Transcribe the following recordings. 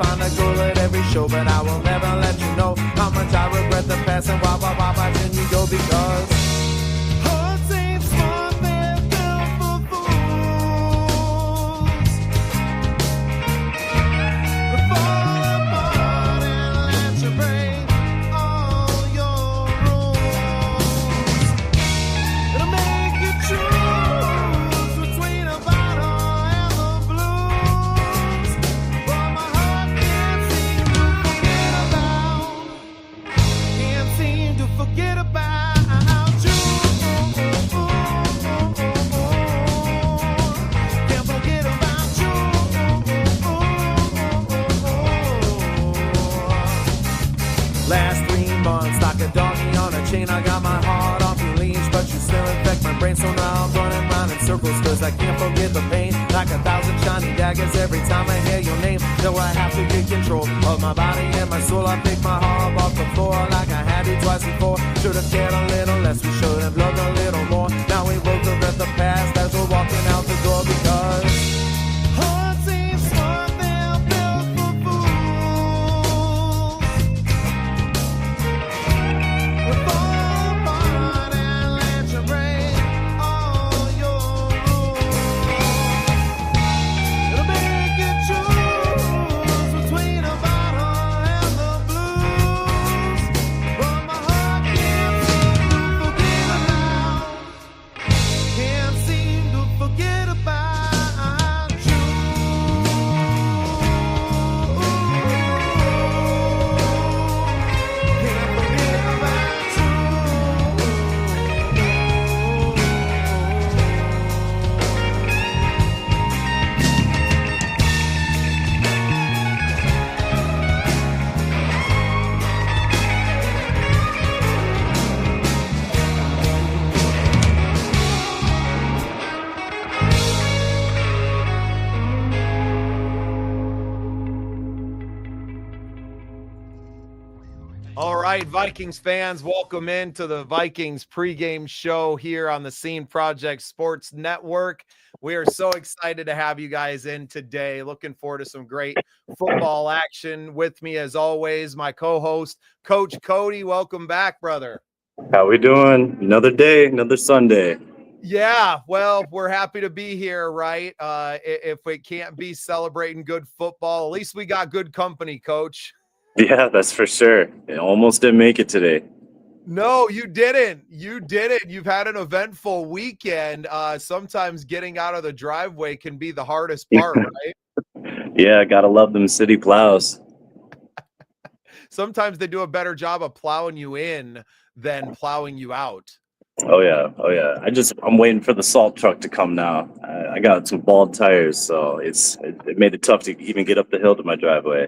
find a girl at every show, but I will never let you know how much I regret the past and why watching you go, because hearts ain't smart, they're built for fools. Fall apart and let you break all your rules. It'll make you choose between a bottle and the blues. But my heart can't seem to forget about you. Can't forget about you. Last 3 months, like a donkey on a chain, I got my heart off your leash, but you still infect my brain, so now I'm running round in circles, cause I can't forget the pain, like 1,000 shiny daggers every time I hear your name. Though I have to get control of my body and my soul, I pick my heart up off the floor like I had to twice before. Should've cared a little less, we should've loved a little more. Now we both regret the past as we're walking out the door, because hearts ain't smart, they're built for fools. Fall apart and let you break all your rules. It'll make you choose between a bottle and the blues. But my heart can't seem to forget about you. Can't forget about All right, Vikings fans, welcome into the Vikings pregame show here on the Scene Project Sports Network. We are so excited to have you guys in today. Looking forward to some great football action. With me, as always, my co-host, Coach Cody. Welcome back, brother. How we doing? Another day, another Sunday. Yeah, well, we're happy to be here, right? If we can't be celebrating good football, at least we got good company, Coach. Yeah, that's for sure. I almost didn't make it today. No, you didn't. You didn't. You've had an eventful weekend. Sometimes getting out of the driveway can be the hardest part, right? Yeah, gotta love them city plows. Sometimes they do a better job of plowing you in than plowing you out. Oh yeah. I'm waiting for the salt truck to come now. I got some bald tires, so it made it tough to even get up the hill to my driveway.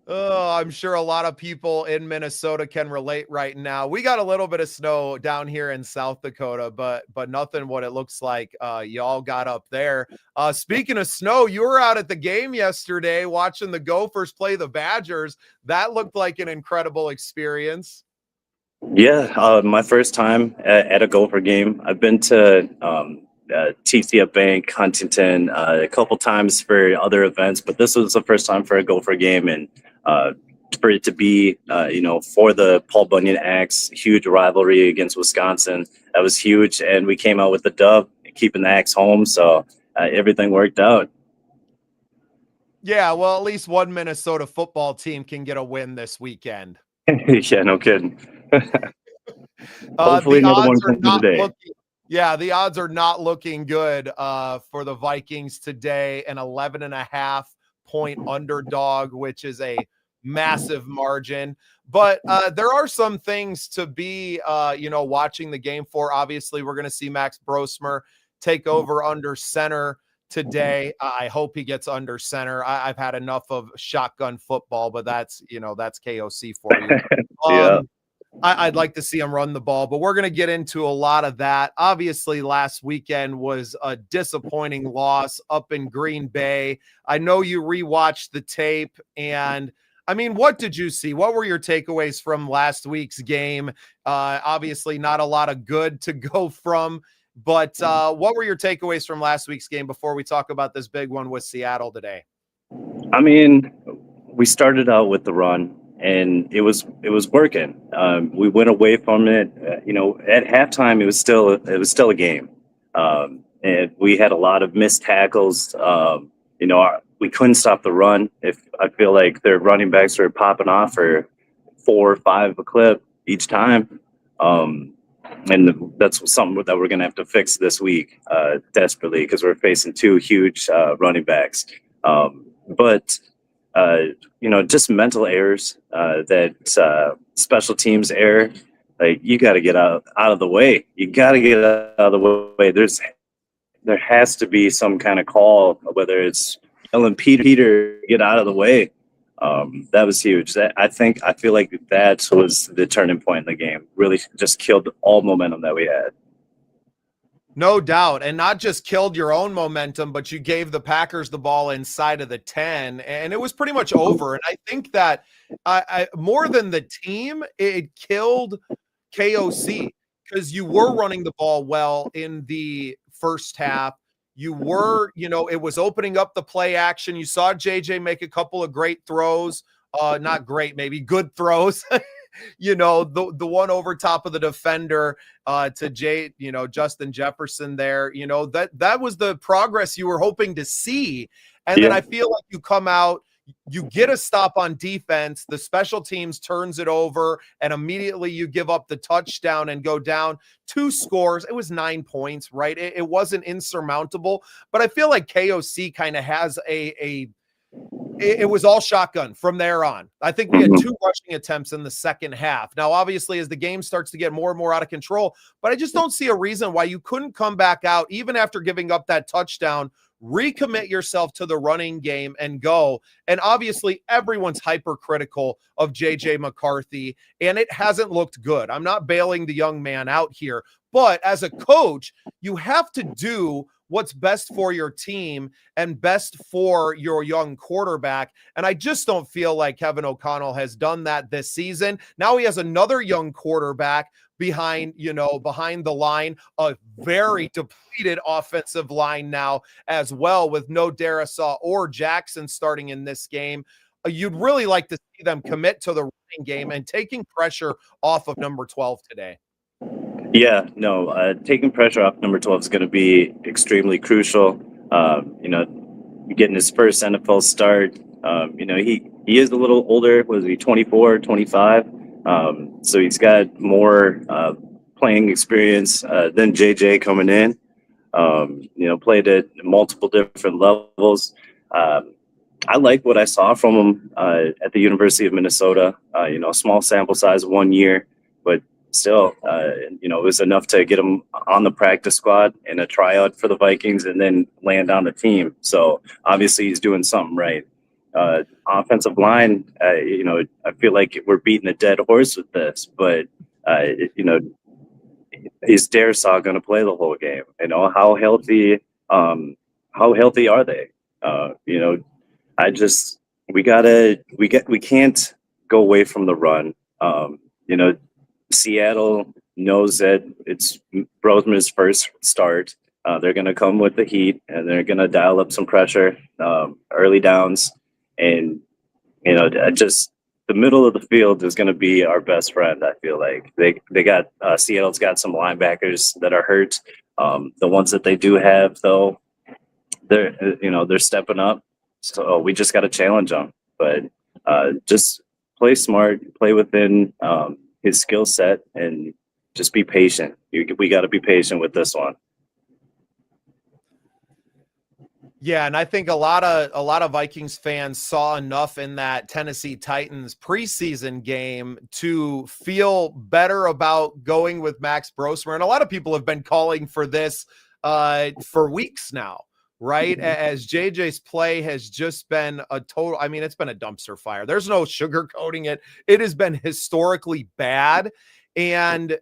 Oh, I'm sure a lot of people in Minnesota can relate right now. We got a little bit of snow down here in South Dakota, but nothing what it looks like y'all got up there. Speaking of snow, you were out at the game yesterday watching the Gophers play the Badgers. That looked like an incredible experience. Yeah, my first time at a Gopher game. I've been to TCF Bank, Huntington, a couple times for other events, but this was the first time for a Gopher game, and for it to be, for the Paul Bunyan Axe, huge rivalry against Wisconsin, that was huge, and we came out with the dub, keeping the Axe home, so everything worked out. Yeah, well, at least one Minnesota football team can get a win this weekend. Yeah, no kidding. Hopefully another one comes today. The odds are not looking good for the Vikings today. An 11.5-point underdog, which is a massive margin. But there are some things to be, watching the game for. Obviously, we're going to see Max Brosmer take over under center today. I hope he gets under center. I've had enough of shotgun football, but that's KOC for you. Yeah. I'd like to see him run the ball, but we're going to get into a lot of that. Obviously, last weekend was a disappointing loss up in Green Bay. I know you rewatched the tape, and I mean, what did you see? What were your takeaways from last week's game? Obviously, not a lot of good to go from, but what were your takeaways from last week's game before we talk about this big one with Seattle today? I mean, we started out with the run, and it was working. We went away from it. At halftime, it was still a game, and we had a lot of missed tackles. We couldn't stop the run. If I feel like their running backs were popping off for 4 or 5 a clip each time. And that's something that we're going to have to fix this week desperately, because we're facing 2 huge running backs. But just mental errors that special teams error. Like, you got to get out of the way. You got to get out of the way. There has to be some kind of call, whether it's yelling, Peter, get out of the way. That was huge. I feel like that was the turning point in the game. Really just killed all momentum that we had. No doubt. And not just killed your own momentum, but you gave the Packers the ball inside of the 10, and it was pretty much over. And I think that more than the team, it killed KOC, because you were running the ball well in the first half. You were, it was opening up the play action. You saw JJ make a couple of great throws, not great, maybe good throws. The one over top of the defender to Justin Jefferson there. That was the progress you were hoping to see. And then I feel like you come out, you get a stop on defense, the special teams turns it over, and immediately you give up the touchdown and go down 2 scores. It was 9 points, right? It wasn't insurmountable, but I feel like KOC kind of has it was all shotgun from there on. I think we had 2 rushing attempts in the second half. Now, obviously, as the game starts to get more and more out of control, but I just don't see a reason why you couldn't come back out, even after giving up that touchdown, recommit yourself to the running game and go. And obviously, everyone's hypercritical of JJ McCarthy, and it hasn't looked good. I'm not bailing the young man out here, but as a coach, you have to do what's best for your team and best for your young quarterback. And I just don't feel like Kevin O'Connell has done that this season. Now he has another young quarterback behind the line, a very depleted offensive line now as well, with no Darisaw or Jackson starting in this game. You'd really like to see them commit to the running game and taking pressure off of number 12 today. Yeah, no, taking pressure off number 12 is going to be extremely crucial. Getting his first NFL start. He is a little older. Was he 24, 25? So he's got more playing experience than JJ coming in. Played at multiple different levels. I like what I saw from him at the University of Minnesota. Small sample size, 1 year, but still, it was enough to get him on the practice squad in a tryout for the Vikings and then land on the team. So obviously he's doing something right. Offensive line, I feel like we're beating a dead horse with this, but is Darisaw going to play the whole game? How healthy are they? We can't go away from the run. Seattle knows that it's Roseman's first start. They're going to come with the heat, and they're going to dial up some pressure, early downs. And, the middle of the field is going to be our best friend. I feel like they got Seattle's got some linebackers that are hurt. The ones that they do have, though, they're stepping up. So we just got to challenge them. But just play smart, play within his skill set, and just be patient. We got to be patient with this one. Yeah, and I think a lot of Vikings fans saw enough in that Tennessee Titans preseason game to feel better about going with Max Brosmer. And a lot of people have been calling for this for weeks now, right? As JJ's play has just been it's been a dumpster fire. There's no sugarcoating it. It has been historically bad. And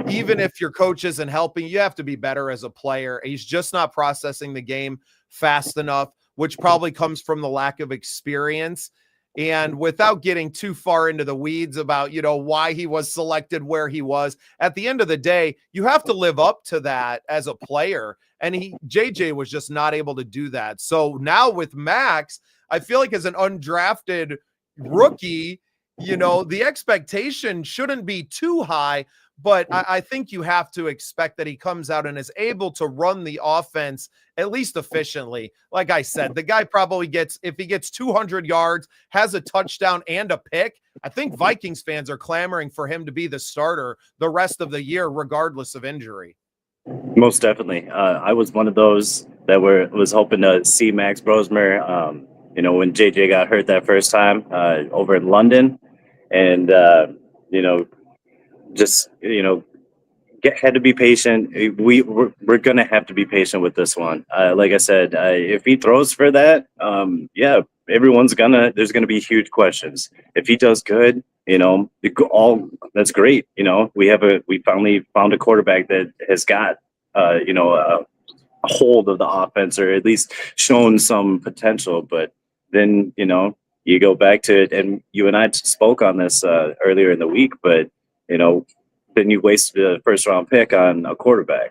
even if your coach isn't helping, you have to be better as a player. He's just not processing the game fast enough, which probably comes from the lack of experience. And without getting too far into the weeds about, why he was selected where he was, at the end of the day, you have to live up to that as a player. And JJ was just not able to do that. So now with Max, I feel like as an undrafted, rookie, the expectation shouldn't be too high, but I think you have to expect that he comes out and is able to run the offense at least efficiently. Like I said, the guy probably if he gets 200 yards, has a touchdown and a pick, I think Vikings fans are clamoring for him to be the starter the rest of the year, regardless of injury. Most definitely. I was one of those that was hoping to see Max Brosmer, when JJ got hurt that first time over in London. And, had to be patient. We're going to have to be patient with this one. Like I said, if he throws for that, there's going to be huge questions. If he does good, that's great. We finally found a quarterback that has got, a hold of the offense, or at least shown some potential. But then, you go back to it, and you and I spoke on this earlier in the week, but, then you wasted a first round pick on a quarterback.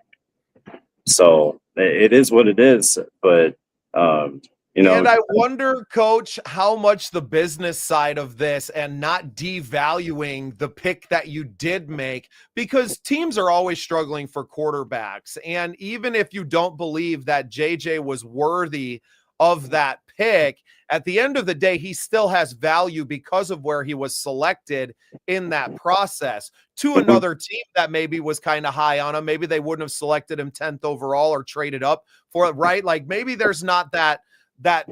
So it is what it is. But, and I wonder, Coach, how much the business side of this and not devaluing the pick that you did make, because teams are always struggling for quarterbacks. And even if you don't believe that JJ was worthy of that pick, at the end of the day, he still has value because of where he was selected in that process to another team that maybe was kind of high on him. Maybe they wouldn't have selected him 10th overall or traded up for it, right? Like maybe there's not that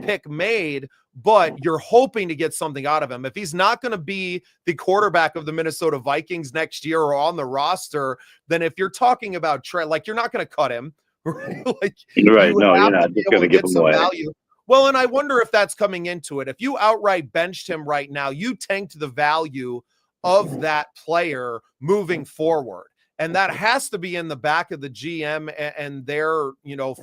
pick made, but you're hoping to get something out of him. If he's not going to be the quarterback of the Minnesota Vikings next year or on the roster, then if you're talking about like you're not going to cut him, right? Right. No, you're not just going to give him away. Value. Well, and I wonder if that's coming into it. If you outright benched him right now, you tanked the value of that player moving forward. And that has to be in the back of the GM and their,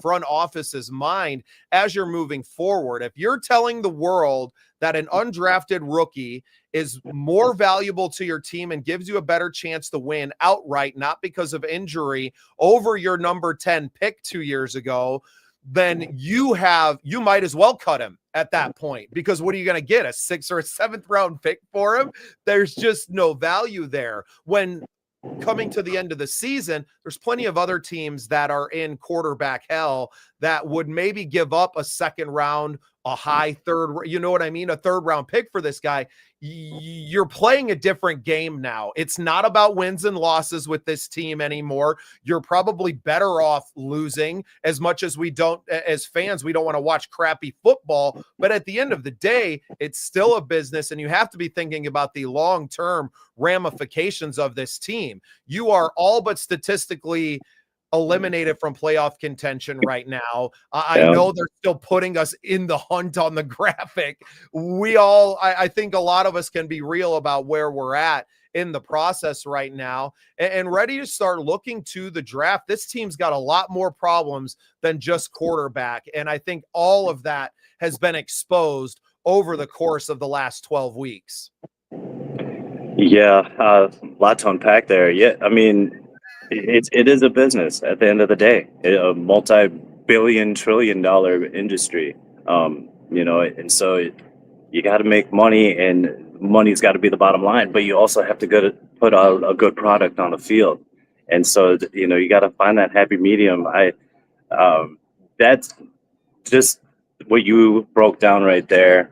front office's mind as you're moving forward. If you're telling the world that an undrafted rookie is more valuable to your team and gives you a better chance to win outright, not because of injury, over your number 10 pick 2 years ago, then you might as well cut him at that point, because what are you going to get? A 6th or a 7th round pick for him? There's just no value there. When coming to the end of the season, there's plenty of other teams that are in quarterback hell that would maybe give up a 2nd round, a high 3rd, a 3rd round pick for this guy. You're playing a different game now. It's not about wins and losses with this team anymore. You're probably better off losing, as much as as fans, we don't want to watch crappy football. But at the end of the day, it's still a business, and you have to be thinking about the long-term ramifications of this team. You are all but statistically eliminated from playoff contention right now. I know they're still putting us in the hunt on the graphic. I think a lot of us can be real about where we're at in the process right now and ready to start looking to the draft. This team's got a lot more problems than just quarterback. And I think all of that has been exposed over the course of the last 12 weeks. Yeah, a lot to unpack there. Yeah, I mean, it is a business at the end of the day, a multi-billion, trillion-dollar industry, and so you got to make money, and money's got to be the bottom line, but you also have to put out a good product on the field. And so, you got to find that happy medium. That's just what you broke down right there,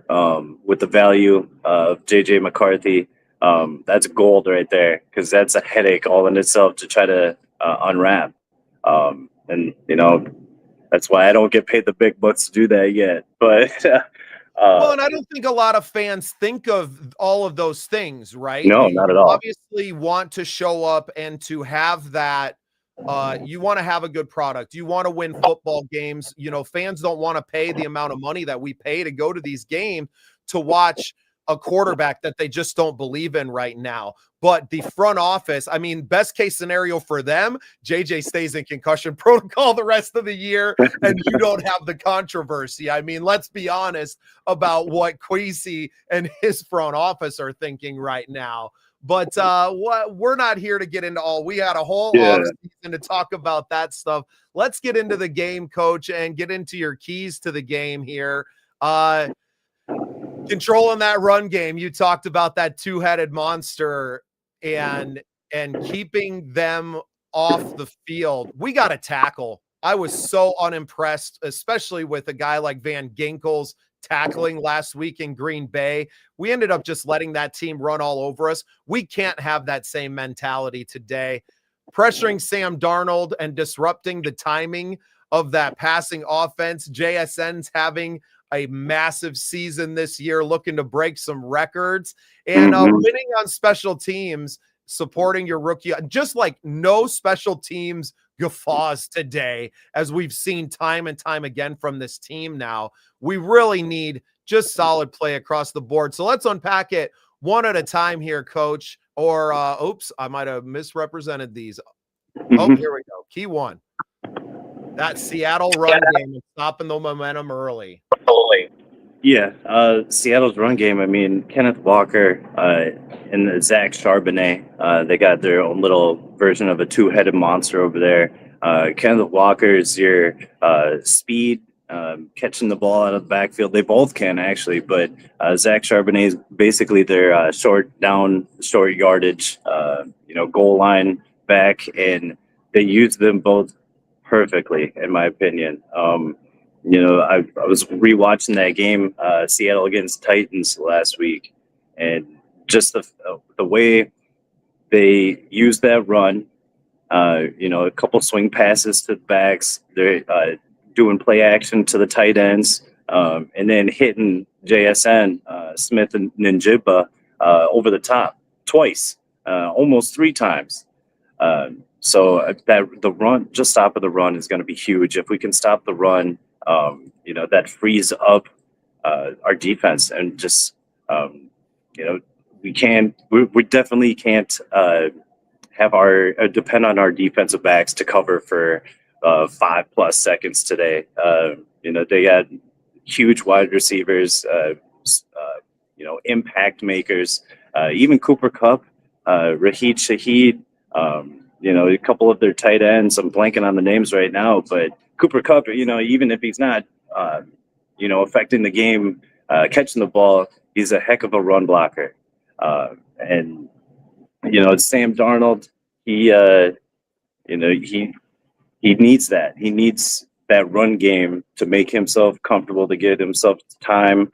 with the value of JJ McCarthy. That's gold right there, because that's a headache all in itself to try to unwrap. And that's why I don't get paid the big bucks to do that yet. But well, and I don't think a lot of fans think of all of those things, right? No, not at all. Obviously want to show up and to have that. You want to have a good product. You want to win football games. Fans don't want to pay the amount of money that we pay to go to these games to watch a quarterback that they just don't believe in right now. But the front office, I mean, best case scenario for them, JJ stays in concussion protocol the rest of the year, and you don't have the controversy. I mean, let's be honest about what Kwesi and his front office are thinking right now. But we're not here to get into all. We had a whole offseason to talk about that stuff. Let's get into the game, Coach, and get into your keys to the game here. controlling that run game. You talked about that two-headed monster and keeping them off the field. We got to tackle. I was so unimpressed, especially with a guy like Van Ginkel's tackling last week in Green Bay. We ended up just letting that team run all over us. We can't have that same mentality today. Pressuring Sam Darnold and disrupting the timing of that passing offense. JSN's having a massive season this year, looking to break some records, and winning on special teams, supporting your rookie, just like no special teams guffaws today, as we've seen time and time again from this team now. We really need just solid play across the board. So let's unpack it one at a time here, Coach. Or, oops, I might have misrepresented these. Oh, here we go. Key one. That Seattle run game is stopping the momentum early. Yeah, Seattle's run game. I mean, Kenneth Walker and Zach Charbonnet, they got their own little version of a two-headed monster over there. Kenneth Walker is your speed, catching the ball out of the backfield. They both can, actually, but Zach Charbonnet is basically their short yardage, goal line back, and they use them both perfectly, in my opinion. I was rewatching that game, Seattle against Titans last week, and just the way they use that run, a couple swing passes to the backs, they're doing play action to the tight ends, and then hitting JSN, Smith and Njigba over the top twice, almost three times. So that the run, just stopping the run is going to be huge. If we can stop the run, that frees up our defense, and just we definitely can't have depend on our defensive backs to cover for 5+ seconds today. They had huge wide receivers, impact makers, even Cooper Kupp, Raheed Shaheed, a couple of their tight ends. I'm blanking on the names right now, but Cooper Kupp, even if he's not, affecting the game, catching the ball, he's a heck of a run blocker. And Sam Darnold, he needs that. He needs that run game to make himself comfortable, to get himself time.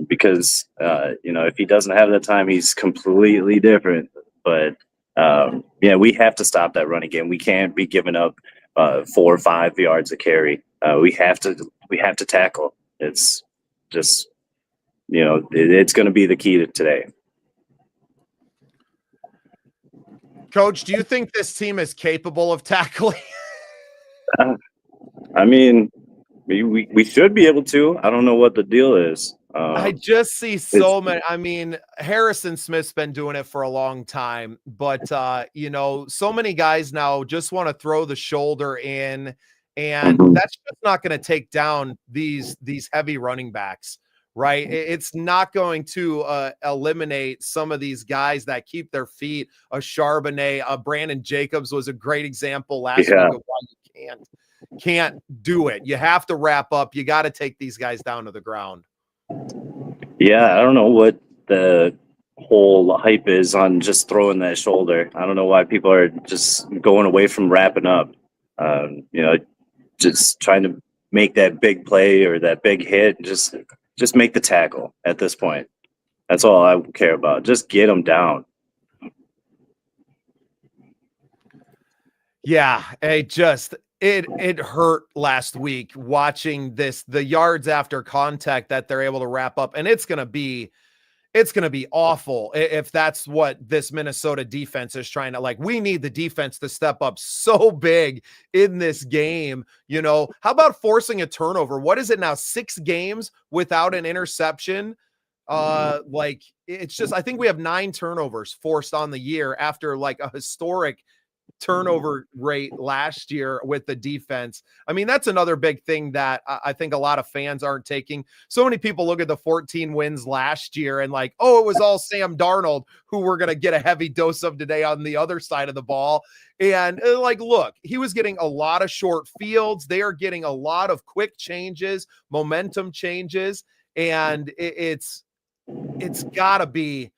Because if he doesn't have that time, he's completely different. But we have to stop that running game. We can't be giving up 4 or 5 yards a carry. We have to tackle. It's just, it's going to be the key to today. Coach, do you think this team is capable of tackling? I mean, we should be able to. I don't know what the deal is. I just see so many. I mean, Harrison Smith's been doing it for a long time, but so many guys now just want to throw the shoulder in, and that's just not going to take down these heavy running backs, right? It's not going to eliminate some of these guys that keep their feet. A Charbonnet, Brandon Jacobs was a great example last week of why you can't do it. You have to wrap up. You got to take these guys down to the ground. Yeah, I don't know what the whole hype is on just throwing that shoulder. I don't know why people are just going away from wrapping up. Just trying to make that big play or that big hit. Just make the tackle at this point. That's all I care about. Just get them down. Yeah, it hurt last week watching the yards after contact that they're able to wrap up, and it's going to be awful if that's what this Minnesota defense is trying to, we need the defense to step up so big in this game. How about forcing a turnover? What is it now? 6 games without an interception. It's just, I think we have 9 turnovers forced on the year after a historic turnover rate last year with the defense. I mean, that's another big thing that I think a lot of fans aren't taking. So many people look at the 14 wins last year and it was all Sam Darnold, who we're going to get a heavy dose of today on the other side of the ball. And look, he was getting a lot of short fields. They are getting a lot of quick changes, momentum changes. And it's it's gotta be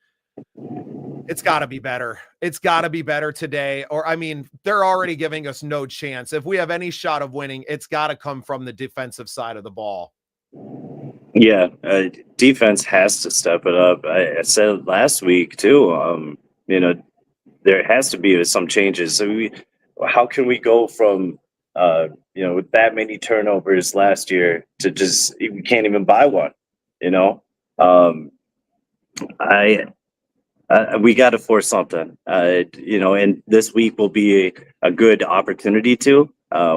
better. It's gotta be better today. Or, I mean, they're already giving us no chance. If we have any shot of winning, it's gotta come from the defensive side of the ball. Yeah, defense has to step it up. I said it last week too. There has to be some changes. So how can we go from with that many turnovers last year to just we can't even buy one? I we got to force something. And this week will be a good opportunity to.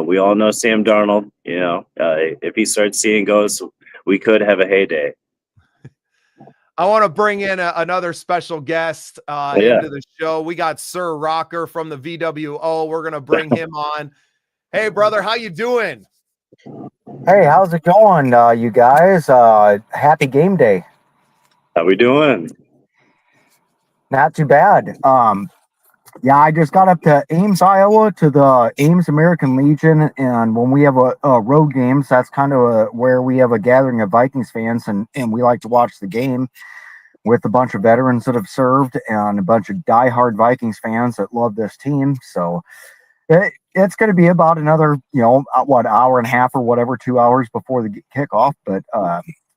We all know Sam Darnold. If he starts seeing goals, we could have a heyday. I want to bring in another special guest into the show. We got Sir Rocker from the VWO. We're going to bring him on. Hey, brother, how you doing? Hey, how's it going, you guys? Happy game day. How we doing? Not too bad. Yeah, I just got up to Ames, Iowa, to the Ames American Legion, and when we have a road games, that's kind of where we have a gathering of Vikings fans, and we like to watch the game with a bunch of veterans that have served and a bunch of diehard Vikings fans that love this team. So it's going to be about another, hour and a half or whatever, 2 hours before the kickoff. But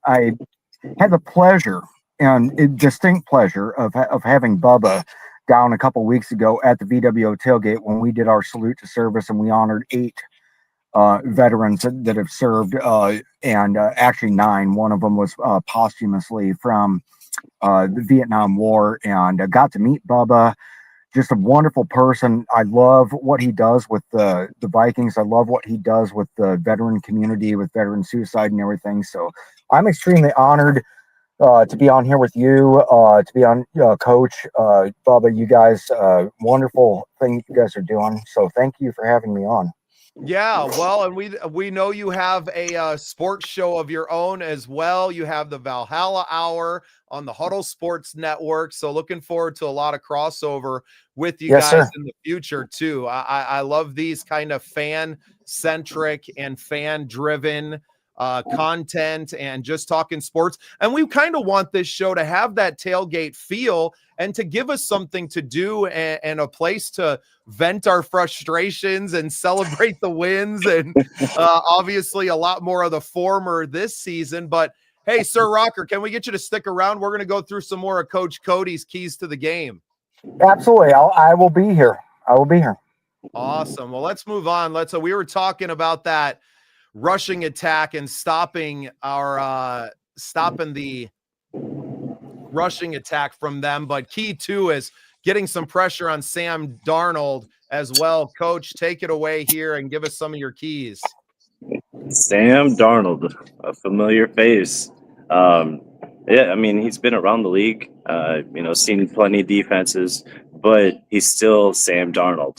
I had the pleasure and a distinct pleasure of having Bubba down a couple weeks ago at the VWO tailgate when we did our salute to service, and we honored 8 veterans that have served, and actually 9. One of them was posthumously from the Vietnam War, and got to meet Bubba. Just a wonderful person. I love what he does with the Vikings. I love what he does with the veteran community, with veteran suicide and everything. So I'm extremely honored to be on here with you, to be on Coach, Bubba, you guys, wonderful thing you guys are doing. So thank you for having me on. Yeah, well, and we know you have a sports show of your own as well. You have the Valhalla Hour on the Huddle Sports Network. So looking forward to a lot of crossover with you guys in the future too. I love these kind of fan-centric and fan-driven content and just talking sports. And we kind of want this show to have that tailgate feel and to give us something to do and a place to vent our frustrations and celebrate the wins. And obviously a lot more of the former this season. But hey, Sir Rocker, can we get you to stick around? We're going to go through some more of Coach Cody's keys to the game. Absolutely. I will be here. I will be here. Awesome. Well, let's move on. We were talking about that rushing attack and stopping the rushing attack from them. But key too is getting some pressure on Sam Darnold as well. Coach, take it away here and give us some of your keys. Sam Darnold, a familiar face. Yeah, I mean, he's been around the league, seen plenty of defenses, but he's still Sam Darnold.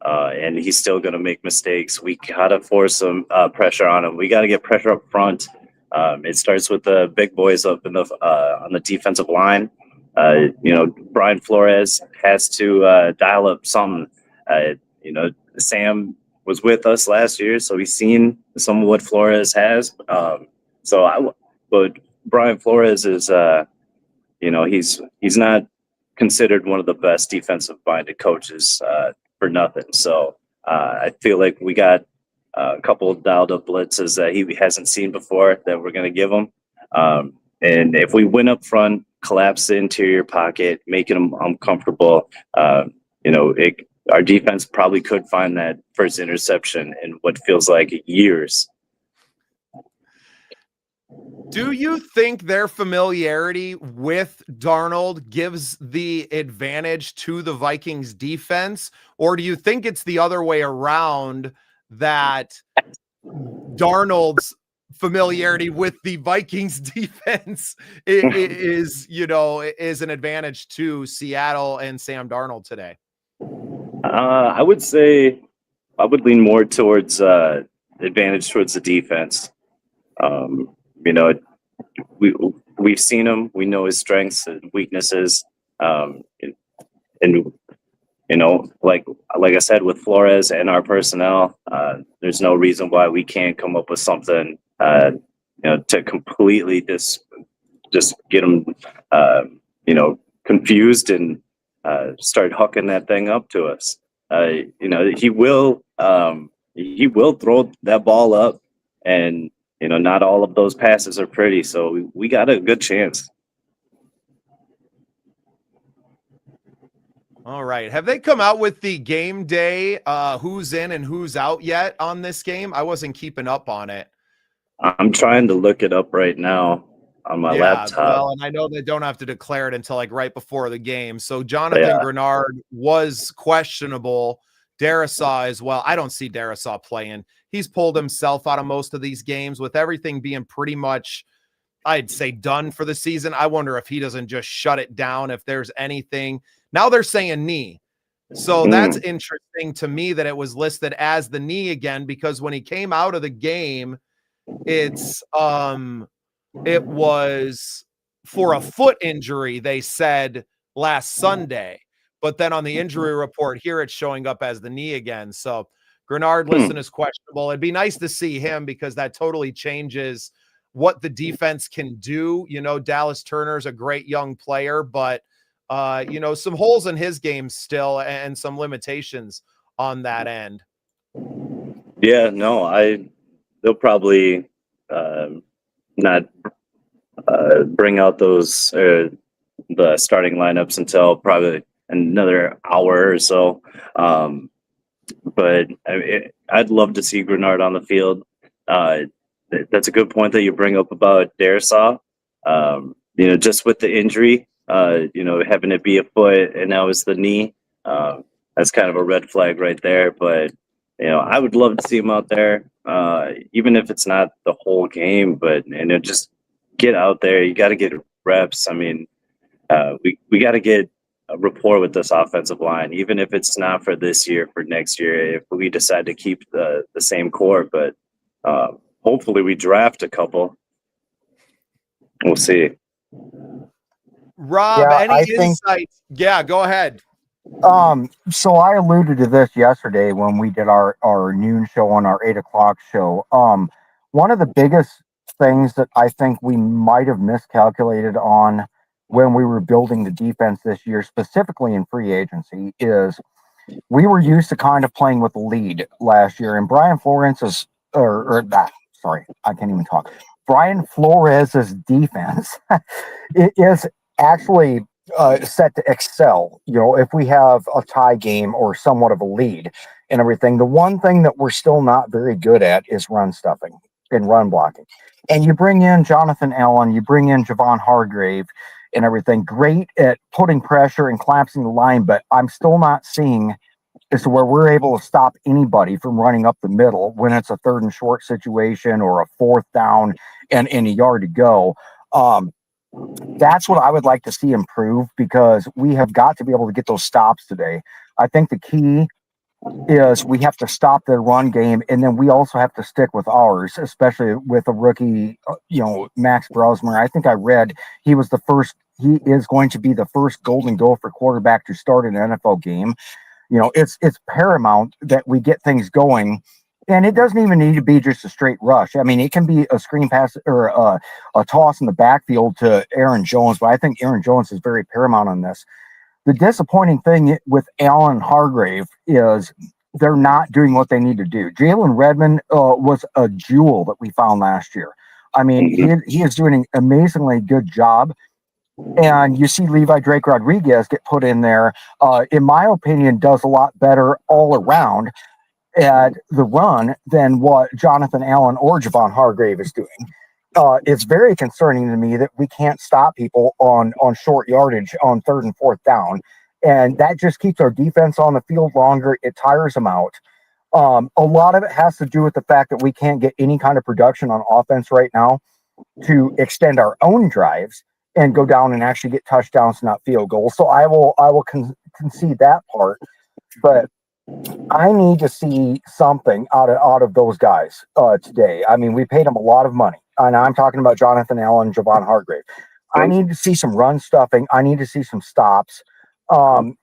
And he's still going to make mistakes. We got to force some pressure on him. We got to get pressure up front. It starts with the big boys up in on the defensive line. Brian Flores has to dial up something. Sam was with us last year, so he's seen some of what Flores has. But Brian Flores is, he's not considered one of the best defensive-minded coaches for nothing. So I feel like we got a couple of dialed up blitzes that he hasn't seen before that we're going to give him. And if we win up front, collapse the interior pocket, making them uncomfortable, our defense probably could find that first interception in what feels like years. Do you think their familiarity with Darnold gives the advantage to the Vikings defense, or do you think it's the other way around, that Darnold's familiarity with the Vikings defense is an advantage to Seattle and Sam Darnold today? I would say I would lean more towards advantage towards the defense. We've seen him. We know his strengths and weaknesses. Like I said, with Flores and our personnel, there's no reason why we can't come up with something, to completely just get them, confused and start hucking that thing up to us. He will throw that ball up, and not all of those passes are pretty. So we got a good chance. All right. Have they come out with the game day, who's in and who's out yet on this game? I wasn't keeping up on it. I'm trying to look it up right now on my laptop. Well, and I know they don't have to declare it until like right before the game. So Jonathan Grenard was questionable. Darisaw as well. I don't see Darisaw playing. He's pulled himself out of most of these games with everything being pretty much, I'd say, done for the season. I wonder if he doesn't just shut it down if there's anything. Now they're saying knee. So that's interesting to me that it was listed as the knee again, because when he came out of the game, it was for a foot injury, they said last Sunday. But then on the injury report here, it's showing up as the knee again. So Grenard listed as questionable. It'd be nice to see him because that totally changes what the defense can do. Dallas Turner's a great young player, but some holes in his game still and some limitations on that end. Yeah, no, they'll probably not bring out those the starting lineups until probably another hour or so. But I'd love to see Grenard on the field. That's a good point that you bring up about Darisaw. Just with the injury, having it be a foot and now it's the knee, that's kind of a red flag right there. But I would love to see him out there, even if it's not the whole game. But just get out there. You got to get reps. I mean, we got to get a rapport with this offensive line, even if it's not for this year, for next year, if we decide to keep the same core. But hopefully we draft a couple. We'll see. Rob, any insights? Yeah, go ahead. So I alluded to this yesterday when we did our noon show on our 8:00 show. One of the biggest things that I think we might have miscalculated on when we were building the defense this year, specifically in free agency, is we were used to kind of playing with the lead last year. And Brian Flores's, I can't even talk. Brian Flores's defense is actually set to excel, if we have a tie game or somewhat of a lead and everything. The one thing that we're still not very good at is run stuffing and run blocking. And you bring in Jonathan Allen, you bring in Javon Hargrave and everything, great at putting pressure and collapsing the line, but I'm still not seeing as to where we're able to stop anybody from running up the middle when it's a 3rd and short situation or a 4th down and a yard to go. That's what I would like to see improve, because we have got to be able to get those stops today. I think the key is we have to stop the run game, and then we also have to stick with ours, especially with a rookie, Max Brosmer. I think I read he is going to be the first Golden Gopher quarterback to start an NFL game. It's paramount that we get things going. And it doesn't even need to be just a straight rush. I mean, it can be a screen pass or a toss in the backfield to Aaron Jones, but I think Aaron Jones is very paramount on this. The disappointing thing with Allen Hargrave is they're not doing what they need to do. Jalen Redmond was a jewel that we found last year. I mean, he is doing an amazingly good job. And you see Levi Drake Rodriguez get put in there, in my opinion, does a lot better all around at the run than what Jonathan Allen or Javon Hargrave is doing. It's very concerning to me that we can't stop people on short yardage on 3rd and 4th down. And that just keeps our defense on the field longer. It tires them out. A lot of it has to do with the fact that we can't get any kind of production on offense right now to extend our own drives and go down and actually get touchdowns, not field goals. So I will concede that part. But I need to see something out of those guys today. I mean, we paid them a lot of money, and I'm talking about Jonathan Allen, Javon Hargrave. I need to see some run stuffing. I need to see some stops. And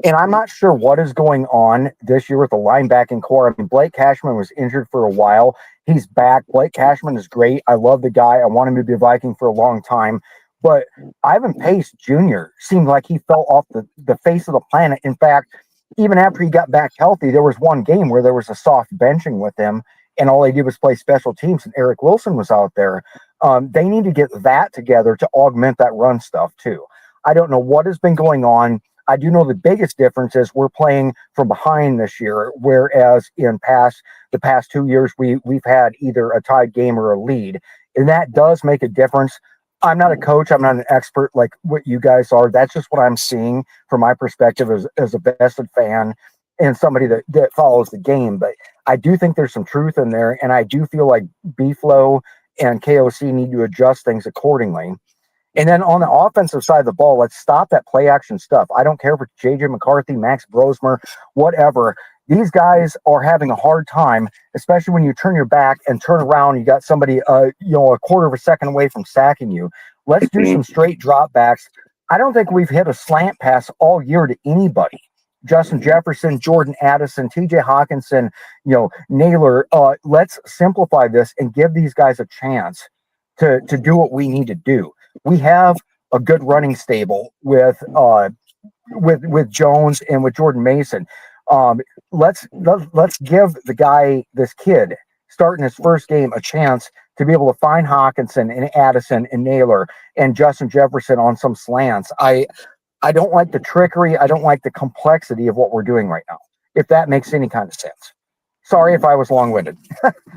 I'm not sure what is going on this year with the linebacking core. I mean, Blake Cashman was injured for a while. He's back. Blake Cashman is great. I love the guy. I want him to be a Viking for a long time. But Ivan Pace Jr. seemed like he fell off the face of the planet. In fact, even after he got back healthy, there was one game where there was a soft benching with him, and all they did was play special teams, and Eric Wilson was out there. They need to get that together to augment that run stuff too. I don't know what has been going on. I do know the biggest difference is we're playing from behind this year, whereas in the past 2 years we've had either a tied game or a lead, and that does make a difference. I'm not a coach. I'm not an expert like what you guys are. That's just what I'm seeing from my perspective as a vested fan and somebody that follows the game. But I do think there's some truth in there, and I do feel like B-Flow and KOC need to adjust things accordingly. And then on the offensive side of the ball, let's stop that play action stuff. I don't care if it's JJ McCarthy, Max Brosmer, whatever. These guys are having a hard time, especially when you turn your back and turn around. You got somebody, a quarter of a second away from sacking you. Let's do some straight drop backs. I don't think we've hit a slant pass all year to anybody. Justin Jefferson, Jordan Addison, TJ Hawkinson, Naylor. Let's simplify this and give these guys a chance to do what we need to do. We have a good running stable with Jones and with Jordan Mason. Let's give this kid starting his first game a chance to be able to find Hawkinson and Addison and Naylor and Justin Jefferson on some slants. I don't like the trickery. I don't like the complexity of what we're doing right now, if that makes any kind of sense. Sorry if I was long-winded.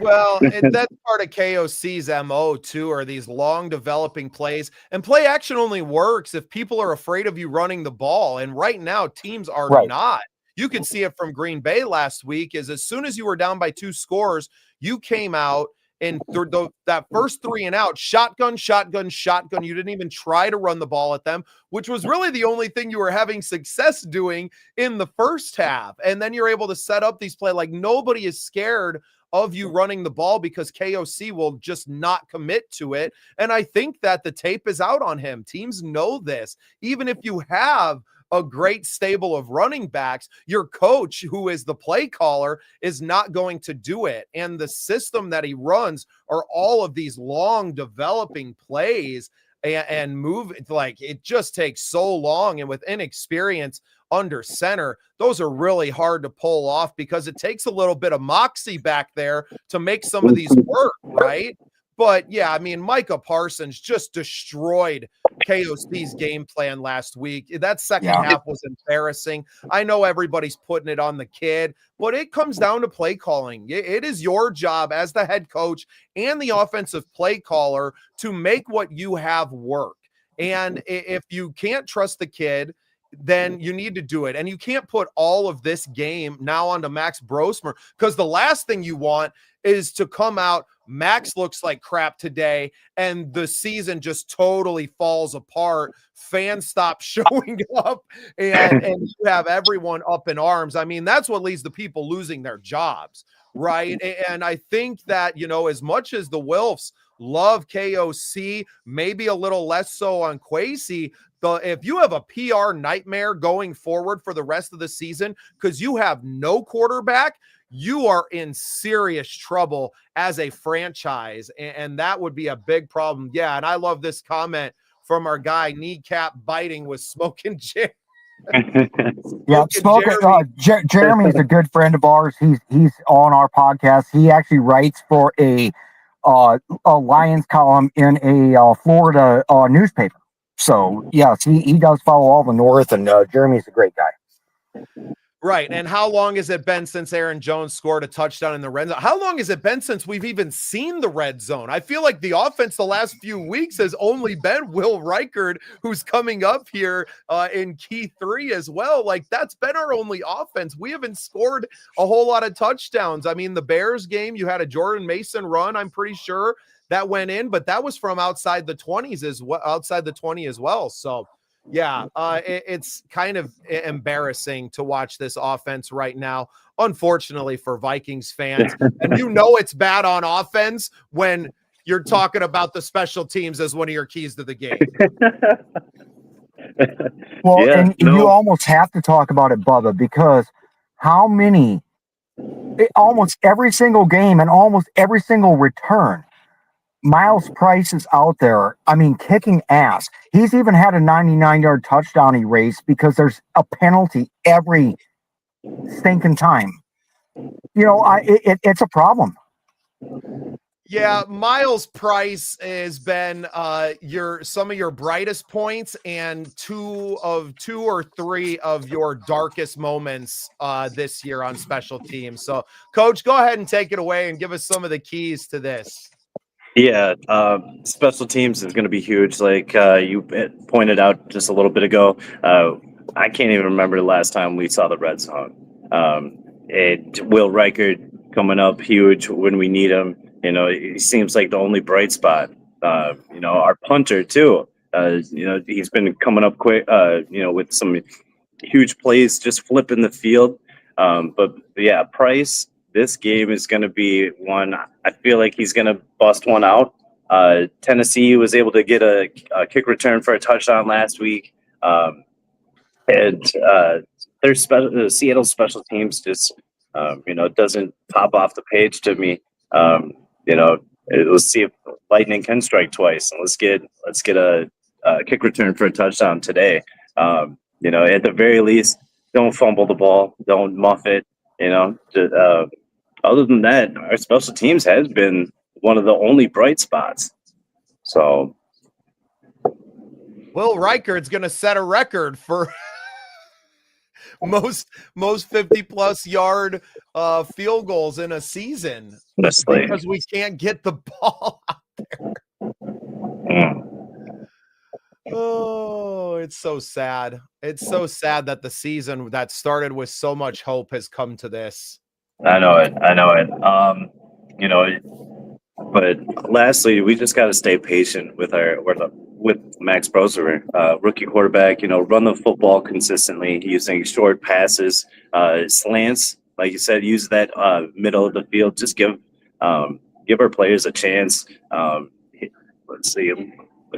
Well, that's part of KOC's MO too, are these long developing plays, and play action only works if people are afraid of you running the ball. And right now teams are not. You can see it from Green Bay last week, is as soon as you were down by 2 scores, you came out and that first 3 and out, shotgun. You didn't even try to run the ball at them, which was really the only thing you were having success doing in the first half. And then you're able to set up these plays. Like, nobody is scared of you running the ball because KOC will just not commit to it. And I think that the tape is out on him. Teams know this. Even if you have a great stable of running backs, your coach, who is the play caller, is not going to do it. And the system that he runs are all of these long developing plays and move. Like, it just takes so long. And with inexperience under center, those are really hard to pull off because it takes a little bit of moxie back there to make some of these work, right? But yeah, I mean, Micah Parsons just destroyed KOC's game plan last week. That second half was embarrassing. I know everybody's putting it on the kid, but it comes down to play calling. It is your job as the head coach and the offensive play caller to make what you have work. And if you can't trust the kid, then you need to do it. And you can't put all of this game now onto Max Brosmer, because the last thing you want is to come out, Max looks like crap today, and the season just totally falls apart. Fans stop showing up, and you have everyone up in arms. I mean, that's what leads to people losing their jobs, right? And I think that, as much as the Wilfs love KOC, maybe a little less so on Kwesi, if you have a PR nightmare going forward for the rest of the season because you have no quarterback, you are in serious trouble as a franchise, and that would be a big problem. Yeah, and I love this comment from our guy, kneecap biting with Smoking Jeremy. Jeremy's a good friend of ours. He's on our podcast. He actually writes for a Lions column in a Florida newspaper. So yes, he does follow all the North, and Jeremy's a great guy. Right. And how long has it been since Aaron Jones scored a touchdown in the red zone? How long has it been since we've even seen the red zone? I feel like the offense the last few weeks has only been Will Reichard, who's coming up here in key 3 as well. Like, that's been our only offense. We haven't scored a whole lot of touchdowns. I mean, the Bears game, you had a Jordan Mason run, I'm pretty sure that went in, but that was from outside the 20s as well, outside the 20 as well. So yeah, it's kind of embarrassing to watch this offense right now, unfortunately for Vikings fans. And it's bad on offense when you're talking about the special teams as one of your keys to the game. Well, you almost have to talk about it, Bubba, because almost every single game and almost every single return, Miles Price is out there. I mean, kicking ass. He's even had a 99-yard touchdown erase because there's a penalty every stinking time. It's a problem. Yeah, Miles Price has been some of your brightest points and two or three of your darkest moments this year on special teams. So, Coach, go ahead and take it away and give us some of the keys to this. Yeah, special teams is going to be huge. Like you pointed out just a little bit ago, I can't even remember the last time we saw the red zone. Will Reichert coming up huge when we need him. He seems like the only bright spot. Our punter too. He's been coming up quick. With some huge plays, just flipping the field. But yeah, Price. This game is going to be one. I feel like he's going to bust one out. Tennessee was able to get a kick return for a touchdown last week, and their Seattle special teams just doesn't pop off the page to me. Let's see if lightning can strike twice, and let's get a kick return for a touchdown today. At the very least, don't fumble the ball, don't muff it. Other than that, our special teams has been one of the only bright spots. So, Will Reichert's going to set a record for most 50-plus yard field goals in a season. honestly, Because we can't get the ball out there. Oh, it's so sad. It's so sad that the season that started with so much hope has come to this. I know it. But lastly, we just got to stay patient with Max Broser, rookie quarterback. Run the football consistently using short passes, slants, like you said. Use that middle of the field. Just give our players a chance. Let's see.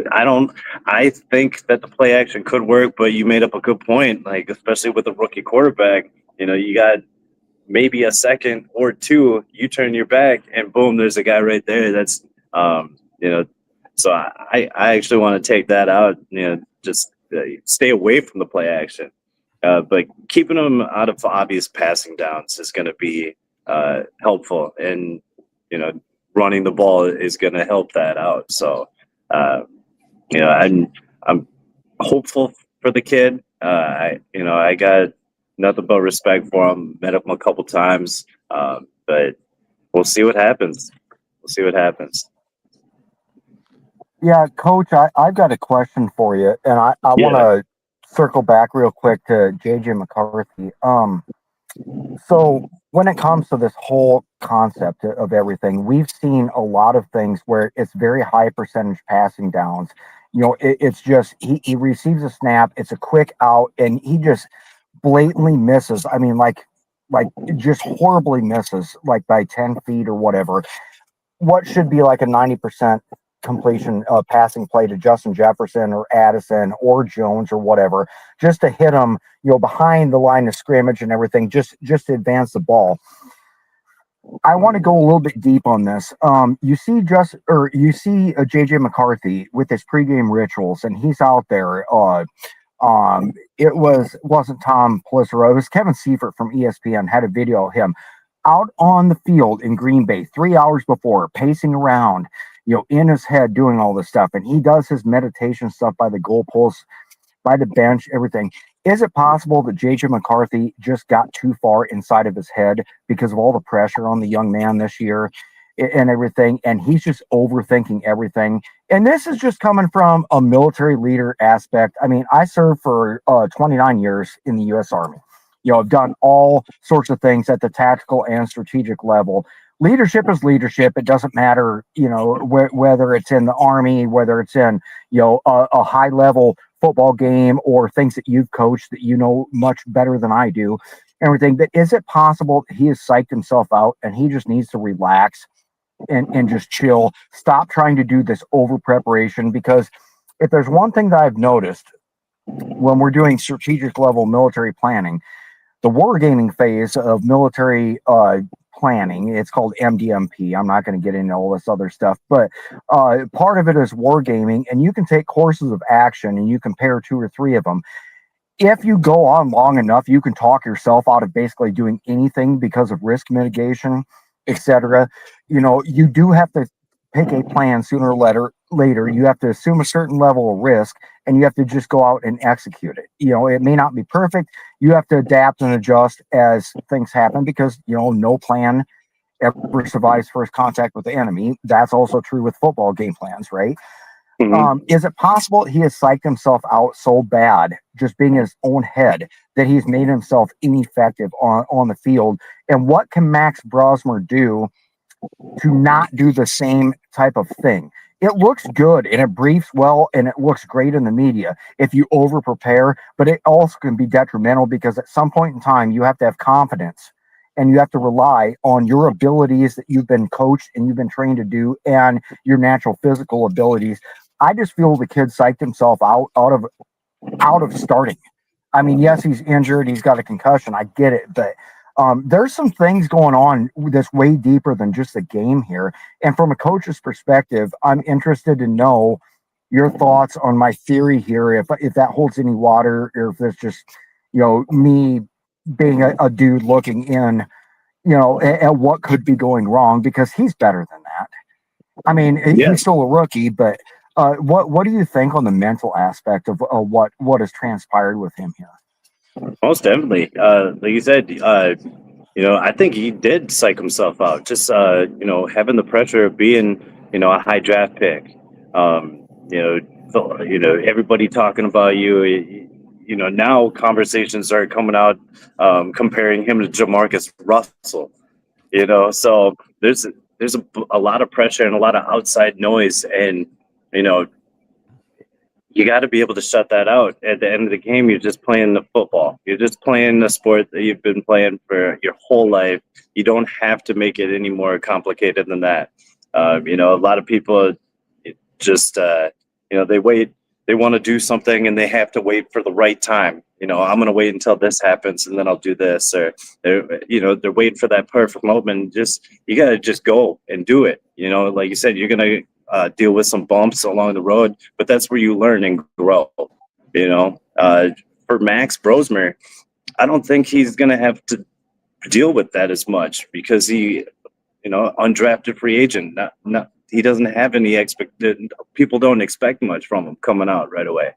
I think that the play action could work, but you made up a good point. Like especially with a rookie quarterback, you got maybe a second or two, you turn your back and boom, there's a guy right there. That's, so I actually want to take that out, just stay away from the play action. But keeping them out of obvious passing downs is going to be helpful. And, running the ball is going to help that out. So, I'm hopeful for the kid. I got nothing but respect for him. Met him a couple times, but we'll see what happens. Yeah, Coach, I've got a question for you, and I want to circle back real quick to JJ McCarthy. So when it comes to this whole concept of everything, we've seen a lot of things where it's very high percentage passing downs. It's just he receives a snap, it's a quick out, and he just blatantly misses. I mean, like just horribly misses, like by 10 feet or whatever. What should be like a 90% completion passing play to Justin Jefferson or Addison or Jones or whatever, just to hit him, behind the line of scrimmage and everything, just to advance the ball. I want to go a little bit deep on this. You see JJ McCarthy with his pregame rituals, and he's out there. It wasn't Tom Pelissero, it was Kevin Seifert from ESPN had a video of him out on the field in Green Bay 3 hours before, pacing around, in his head doing all this stuff. And he does his meditation stuff by the goalposts, by the bench, everything. Is it possible that JJ McCarthy just got too far inside of his head because of all the pressure on the young man this year and everything, and he's just overthinking everything? And this is just coming from a military leader aspect. I mean, I served for 29 years in the U.S. Army. I've done all sorts of things at the tactical and strategic level. Leadership is leadership. It doesn't matter, whether it's in the Army, whether it's in, a high level football game or things that you've coached that much better than I do, everything. But is it possible that he has psyched himself out and he just needs to relax and just chill, stop trying to do this over preparation? Because if there's one thing that I've noticed when we're doing strategic level military planning, the wargaming phase of military planning. It's called MDMP. I'm not going to get into all this other stuff, but part of it is wargaming, and you can take courses of action and you compare 2 or 3 of them. If you go on long enough, you can talk yourself out of basically doing anything because of risk mitigation, etc. You do have to pick a plan sooner or later. You have to assume a certain level of risk, and you have to just go out and execute it. It may not be perfect. You have to adapt and adjust as things happen, because no plan ever survives first contact with the enemy. That's also true with football game plans, right? Mhm. Is it possible he has psyched himself out so bad, just being in his own head, that he's made himself ineffective on the field? And what can Max Brosmer do to not do the same type of thing? It looks good and it briefs well and it looks great in the media if you over prepare, but it also can be detrimental, because at some point in time you have to have confidence and you have to rely on your abilities that you've been coached and you've been trained to do, and your natural physical abilities. I just feel the kid psyched himself out of starting. I mean, yes, he's injured, he's got a concussion, I get it, but there's some things going on that's way deeper than just the game here. And from a coach's perspective, I'm interested to know your thoughts on my theory here, if that holds any water, or if it's just me being a dude looking in, at what could be going wrong, because he's better than that. I mean, he's Yes. still a rookie, but what do you think on the mental aspect of what has transpired with him here? Most definitely. Like you said, I think he did psych himself out. Just having the pressure of being, a high draft pick. Everybody talking about you. Now conversations are coming out comparing him to Jamarcus Russell. So there's a lot of pressure and a lot of outside noise, and you got to be able to shut that out. At the end of the game, you're just playing the football. You're just playing the sport that you've been playing for your whole life. You don't have to make it any more complicated than that. A lot of people just, they wait. They want to do something and they have to wait for the right time. I'm going to wait until this happens and then I'll do this. Or they're waiting for that perfect moment. You got to just go and do it. Like you said, you're going to deal with some bumps along the road, but that's where you learn and grow. For Max Brosmer, I don't think he's going to have to deal with that as much, because he, undrafted free agent, he doesn't have any people don't expect much from him coming out right away,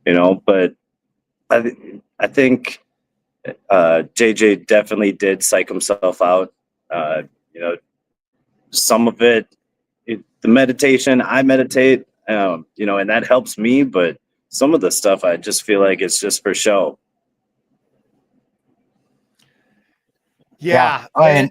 but I think JJ definitely did psych himself out. Some of it, the meditation, I meditate, and that helps me, but some of the stuff I just feel like it's just for show. Yeah. And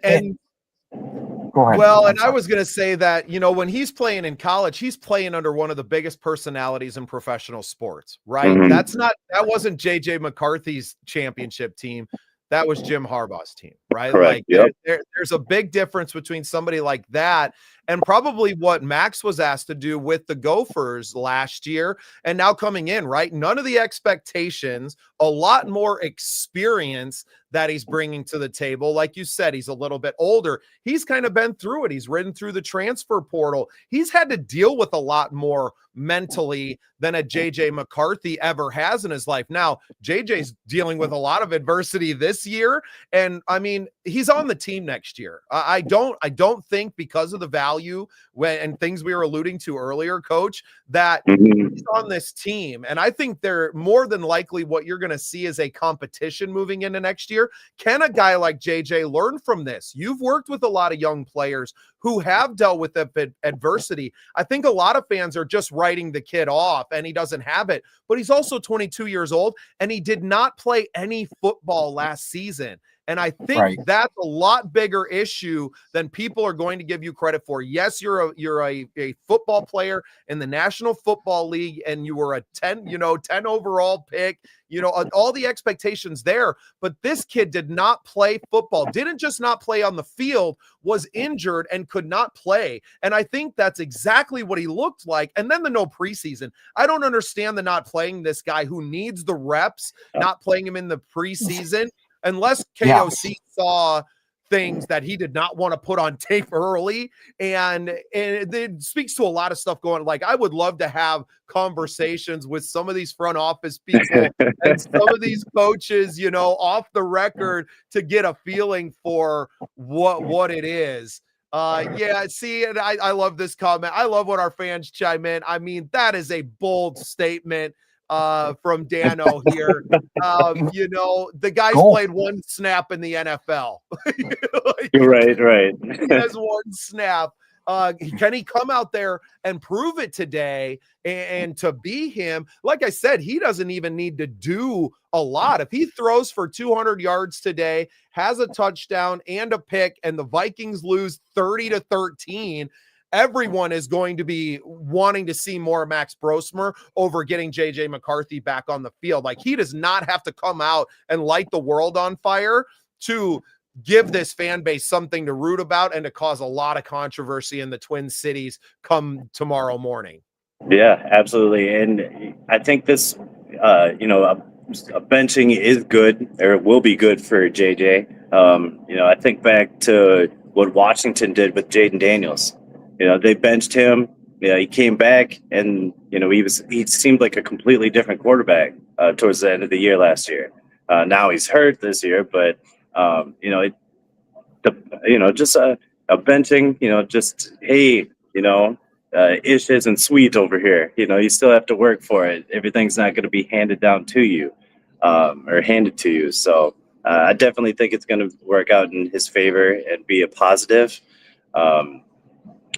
go ahead. Well, and I was going to say that, when he's playing in college, he's playing under one of the biggest personalities in professional sports, right? Mhm. That wasn't JJ McCarthy's championship team. That was Jim Harbaugh's team, right? Correct. Like Yep. there's a big difference between somebody like that and probably what Max was asked to do with the Gophers last year and now coming in, right? None of the expectations, a lot more experience that he's bringing to the table. Like you said, he's a little bit older. He's kind of been through it. He's ridden through the transfer portal. He's had to deal with a lot more mentally than a JJ McCarthy ever has in his life. Now, JJ's dealing with a lot of adversity this year. And I mean, he's on the team next year. I don't think, because of the value and things we were alluding to earlier, Coach, that Mhm. he's on this team. And I think they're more than likely what you're going to see is a competition moving into next year. Can a guy like JJ learn from this? You've worked with a lot of young players who have dealt with adversity. I think a lot of fans are just writing the kid off and he doesn't have it, but he's also 22 years old and he did not play any football last season. And I think that's a lot bigger issue than people are going to give you credit for. Yes, you're a football player in the National Football League and you were a 10 overall pick, all the expectations there. But this kid did not play football, didn't just not play on the field, was injured and could not play. And I think that's exactly what he looked like. And then the no preseason. I don't understand the not playing this guy who needs the reps, not playing him in the preseason. Unless KOC saw things that he did not want to put on tape early. And it speaks to a lot of stuff going. Like, I would love to have conversations with some of these front office people and some of these coaches, you know, off the record to get a feeling for what it is. Yeah, see, and I love this comment. I love when our fans chime in. I mean, that is a bold statement from Dano here. You know, the guy's played one snap in the NFL. Like, Right. he has one snap. Can he come out there and prove it today? And to be him, like I said, he doesn't even need to do a lot. If he throws for 200 yards today, has a touchdown and a pick, and the Vikings lose 30-13, everyone is going to be wanting to see more Max Brosmer over getting JJ McCarthy back on the field. Like, he does not have to come out and light the world on fire to give this fan base something to root about and to cause a lot of controversy in the Twin Cities come tomorrow morning. Yeah, absolutely. And I think this, you know, a benching is good, or it will be good for JJ. You know, I think back to what Washington did with Jaden Daniels. You know, they benched him. Yeah, he came back, and you know, he seemed like a completely different quarterback towards the end of the year last year. Now he's hurt this year, but you know, just a benching. You know, just hey, you know, ish isn't sweet over here. You know, you still have to work for it. Everything's not going to be handed down to you or handed to you. So I definitely think it's going to work out in his favor and be a positive.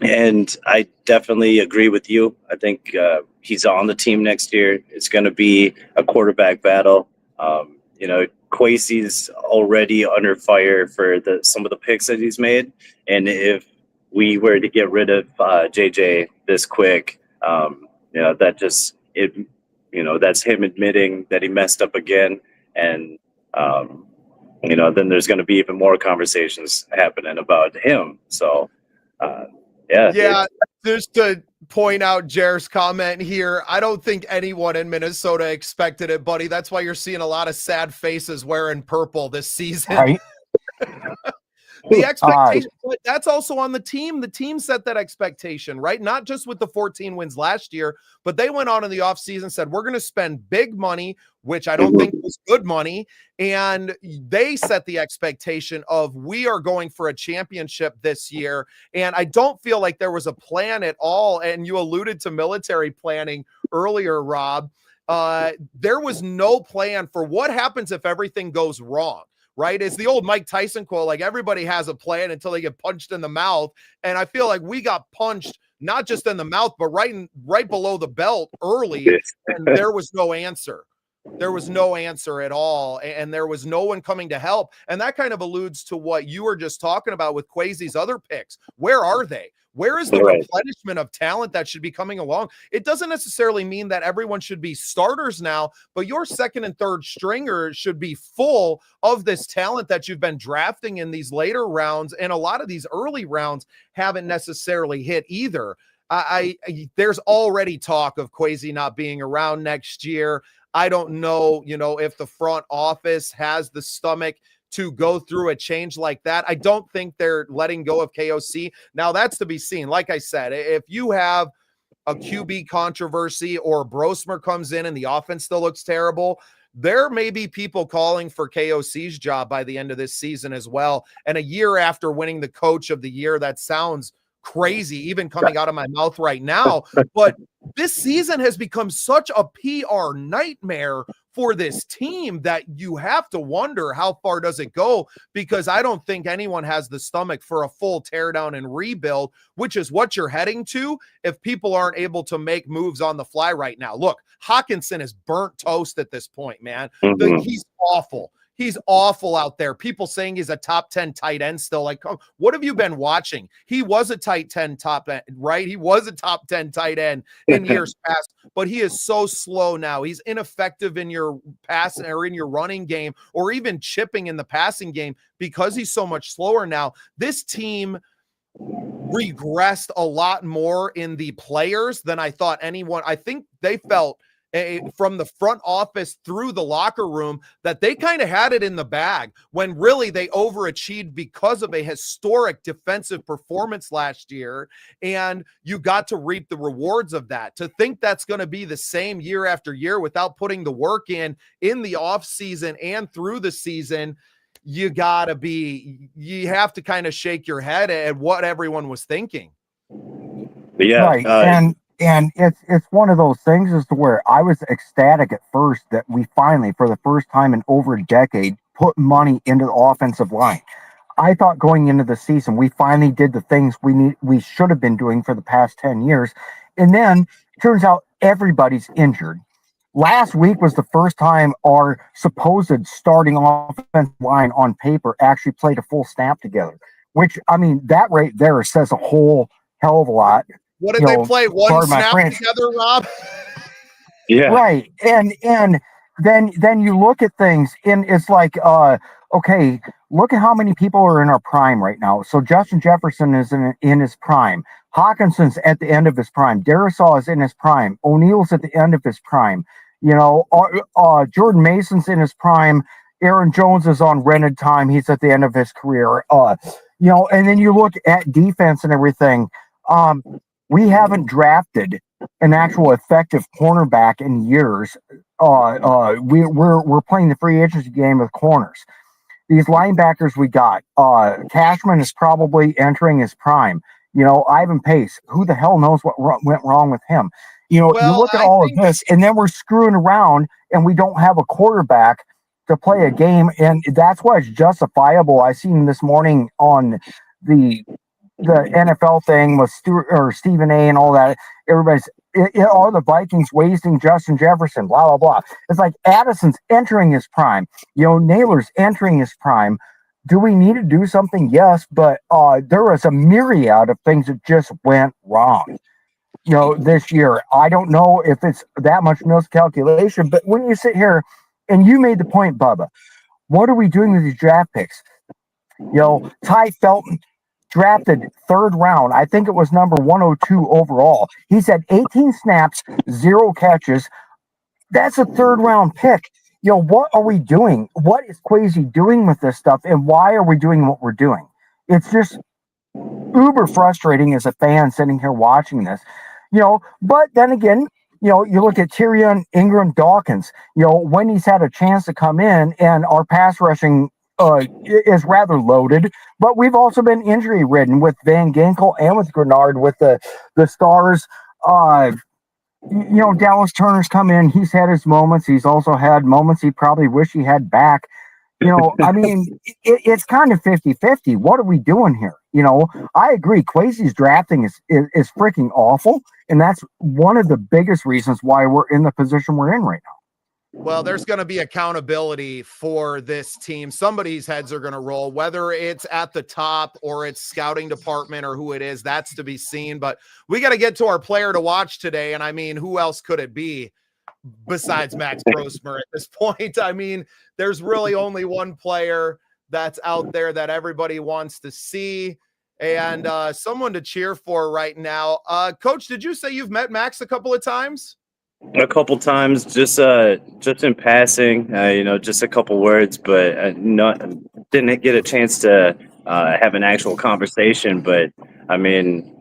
And I definitely agree with you. I think he's on the team next year. It's going to be a quarterback battle. You know, Kwesi's already under fire for some of the picks that he's made. And if we were to get rid of JJ this quick, you know, that's him admitting that he messed up again. And, you know, then there's going to be even more conversations happening about him. So, yeah, just to point out Jair's comment here, I don't think anyone in Minnesota expected it, buddy. That's why you're seeing a lot of sad faces wearing purple this season. Right. The expectation, but that's also on the team. The team set that expectation, right? Not just with the 14 wins last year, but they went on in the offseason, said, we're going to spend big money, which I don't think was good money. And they set the expectation of, we are going for a championship this year. And I don't feel like there was a plan at all. And you alluded to military planning earlier, Rob. There was no plan for what happens if everything goes wrong. Right? It's the old Mike Tyson quote, like, everybody has a plan until they get punched in the mouth. And I feel like we got punched, not just in the mouth, but right below the belt early. And there was no answer. There was no answer at all. And there was no one coming to help. And that kind of alludes to what you were just talking about with Kwesi's other picks. Where are they? Where is the replenishment of talent that should be coming along? It doesn't necessarily mean that everyone should be starters now, but your second and third stringers should be full of this talent that you've been drafting in these later rounds. And a lot of these early rounds haven't necessarily hit either. There's already talk of Kwesi not being around next year. I don't know, you know, if the front office has the stomach to go through a change like that. I don't think they're letting go of KOC. Now, that's to be seen. Like I said, if you have a QB controversy or Brosmer comes in and the offense still looks terrible, there may be people calling for KOC's job by the end of this season as well. And a year after winning the coach of the year, that sounds crazy, even coming out of my mouth right now. But this season has become such a PR nightmare for this team that you have to wonder, how far does it go? Because I don't think anyone has the stomach for a full teardown and rebuild, which is what you're heading to if people aren't able to make moves on the fly right now. Look, Hawkinson is burnt toast at this point, man. He's awful. He's awful out there. People saying he's a top 10 tight end still. Like, what have you been watching? He was a tight 10 top end, right? He was a top 10 tight end in years past, but he is so slow now. He's ineffective in your passing or in your running game, or even chipping in the passing game, because he's so much slower now. This team regressed a lot more in the players than I thought anyone. I think they felt from the front office through the locker room that they kind of had it in the bag when really they overachieved because of a historic defensive performance last year. And you got to reap the rewards of that. To think that's going to be the same year after year without putting the work in the off season and through the season, you have to kind of shake your head at what everyone was thinking. Yeah. Right. And it's one of those things as to where I was ecstatic at first that we finally, for the first time in over a decade, put money into the offensive line. I thought going into the season, we finally did the things we should have been doing for the past 10 years. And then it turns out everybody's injured. Last week was the first time our supposed starting offensive line on paper actually played a full snap together, which, I mean, that right there says a whole hell of a lot. What did they play? One snap together, Rob? Yeah. Right. And then you look at things and it's like, okay, look at how many people are in our prime right now. So Justin Jefferson is in his prime. Hawkinson's at the end of his prime. Darisaw is in his prime. O'Neill's at the end of his prime. You know, Jordan Mason's in his prime. Aaron Jones is on rented time. He's at the end of his career. You know, and then you look at defense and everything. We haven't drafted an actual effective cornerback in years. We're playing the free agency game with corners. These linebackers we got, Cashman is probably entering his prime. You know, Ivan Pace, who the hell knows what went wrong with him? You know, you look at all of this, and then we're screwing around, and we don't have a quarterback to play a game, and that's why it's justifiable. I seen this morning on the NFL thing with Stephen A. and all that. Everybody's are the Vikings wasting Justin Jefferson, blah, blah, blah. It's like Addison's entering his prime. You know, Naylor's entering his prime. Do we need to do something? Yes, but there was a myriad of things that just went wrong, you know, this year. I don't know if it's that much miscalculation, but when you sit here and you made the point, Bubba, what are we doing with these draft picks? You know, Ty Felton, drafted third round. I think it was number 102 overall. He's had 18 snaps, 0 catches. That's a third round pick. You know, what are we doing? What is Kwesi doing with this stuff? And why are we doing what we're doing? It's just uber frustrating as a fan sitting here watching this, you know, but then again, you know, you look at Tyrion Ingram Dawkins, you know, when he's had a chance to come in and our pass rushing is rather loaded, but we've also been injury ridden with Van Ginkel and with Grenard with the stars. You know, Dallas Turner's come in. He's had his moments. He's also had moments he probably wish he had back. You know, I mean, it's kind of 50-50. What are we doing here? You know, I agree. Kwesi's drafting is freaking awful, and that's one of the biggest reasons why we're in the position we're in right now. Well, there's going to be accountability for this team. Somebody's heads are going to roll, whether it's at the top or it's scouting department or who it is, that's to be seen. But we got to get to our player to watch today. And I mean, who else could it be besides Max Brosmer at this point? I mean, there's really only one player that's out there that everybody wants to see and someone to cheer for right now. Coach, did you say you've met Max a couple of times? A couple times, just in passing, you know, just a couple words, but didn't get a chance to have an actual conversation. But I mean,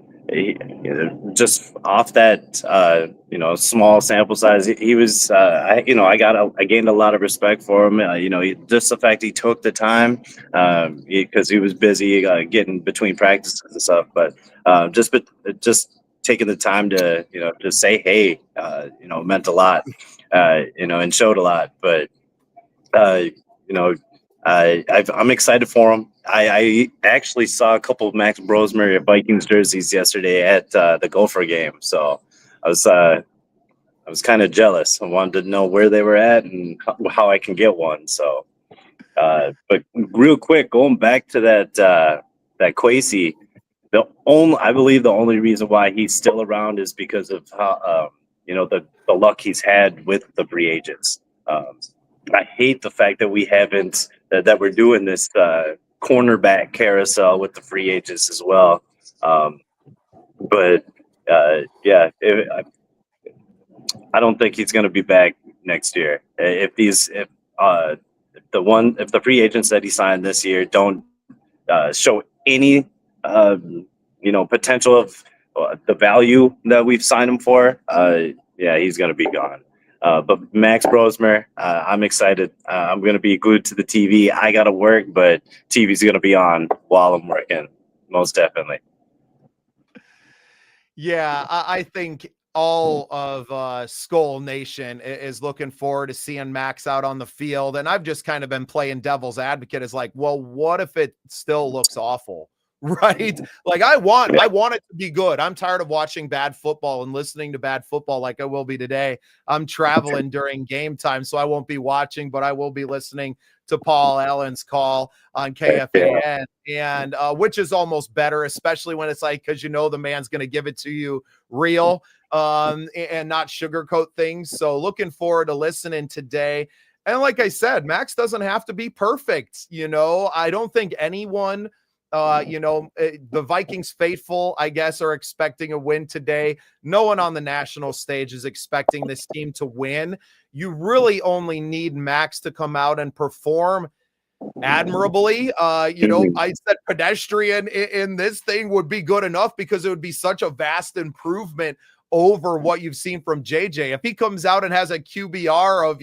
just off that, you know, small sample size, he was, I gained a lot of respect for him. You know, just the fact he took the time, because he was busy getting between practices and stuff. But just taking the time to, you know, to say, hey, you know, meant a lot, you know, and showed a lot. But, you know, I'm excited for him. I actually saw a couple of Max Brosmer Vikings jerseys yesterday at the Gopher game. So I was kind of jealous. I wanted to know where they were at and how I can get one. So, but real quick, going back to that Kwesi, I believe the only reason why he's still around is because of how, you know, the luck he's had with the free agents. I hate the fact that we haven't, that we're doing this cornerback carousel with the free agents as well. But yeah, I don't think he's going to be back next year. If the free agents that he signed this year don't show any potential of the value that we've signed him for, yeah, he's going to be gone. But Max Brosmer, I'm excited. I'm going to be glued to the TV. I got to work, but TV's going to be on while I'm working, most definitely. Yeah, I think all of SKOL Nation is looking forward to seeing Max out on the field. And I've just kind of been playing devil's advocate as like, well, what if it still looks awful? Right? Like I want it to be good. I'm tired of watching bad football and listening to bad football like I will be today. I'm traveling during game time, so I won't be watching, but I will be listening to Paul Allen's call on KFAN, and which is almost better, especially when it's like, because the man's going to give it to you real and not sugarcoat things. So looking forward to listening today. And like I said, Max doesn't have to be perfect. I don't think anyone the Vikings faithful, I guess, are expecting a win today. No one on the national stage is expecting this team to win. You really only need Max to come out and perform admirably. I said pedestrian in this thing would be good enough because it would be such a vast improvement over what you've seen from JJ. If he comes out and has a QBR of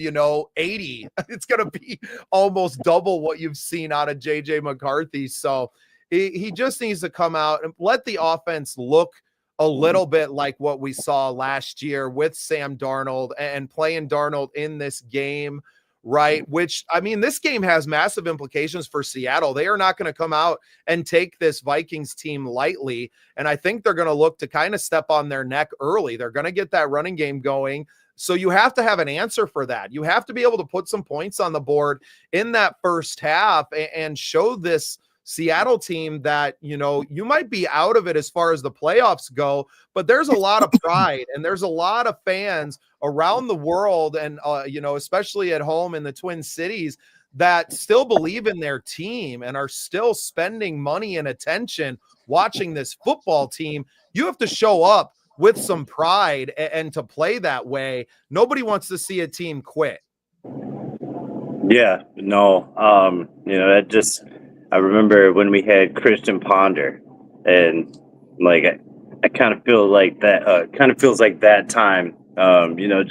80, it's going to be almost double what you've seen out of JJ McCarthy. So he just needs to come out and let the offense look a little bit like what we saw last year with Sam Darnold and playing Darnold in this game, right? Which, I mean, this game has massive implications for Seattle. They are not going to come out and take this Vikings team lightly. And I think they're going to look to kind of step on their neck early. They're going to get that running game going. So you have to have an answer for that. You have to be able to put some points on the board in that first half and show this Seattle team that, you might be out of it as far as the playoffs go, but there's a lot of pride and there's a lot of fans around the world and, especially at home in the Twin Cities that still believe in their team and are still spending money and attention watching this football team. You have to show up with some pride and to play that way. Nobody wants to see a team quit. Yeah, no, I remember when we had Christian Ponder, and like I kind of feel like that. Kind of feels like that time. Wanting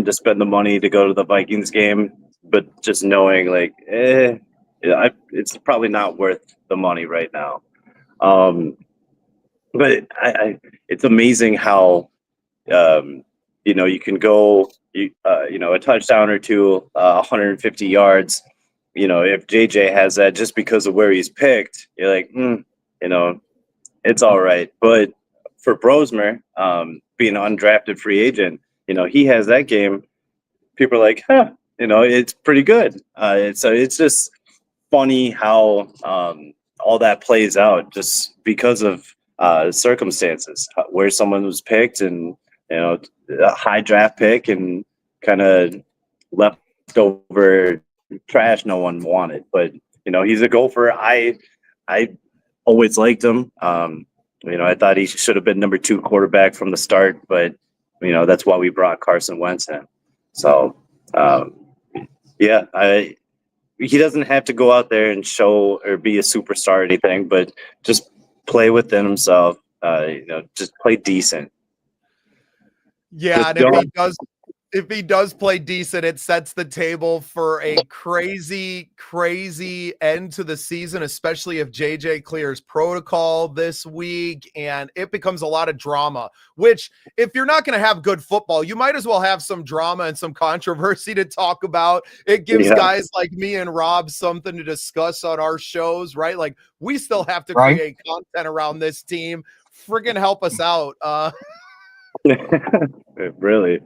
to spend the money to go to the Vikings game, but just knowing like, it's probably not worth the money right now. But it's amazing how you can go a touchdown or two, 150 yards. If JJ has that just because of where he's picked, you're like, it's all right. But for Brosmer, being an undrafted free agent, he has that game. People are like, it's pretty good. It's just funny how all that plays out just because of circumstances, where someone was picked and, a high draft pick and kind of left over trash no one wanted. But he's a gopher. I always liked him. I thought he should have been number 2 quarterback from the start, but that's why we brought Carson Wentz in. So he doesn't have to go out there and show or be a superstar or anything, but just play within himself. Just play decent. Yeah, and if he does play decent, it sets the table for a crazy, crazy end to the season, especially if JJ clears protocol this week and it becomes a lot of drama, which if you're not going to have good football, you might as well have some drama and some controversy to talk about. It gives guys like me and Rob something to discuss on our shows, right? Like we still have to create content around this team. Friggin' help us out. Really.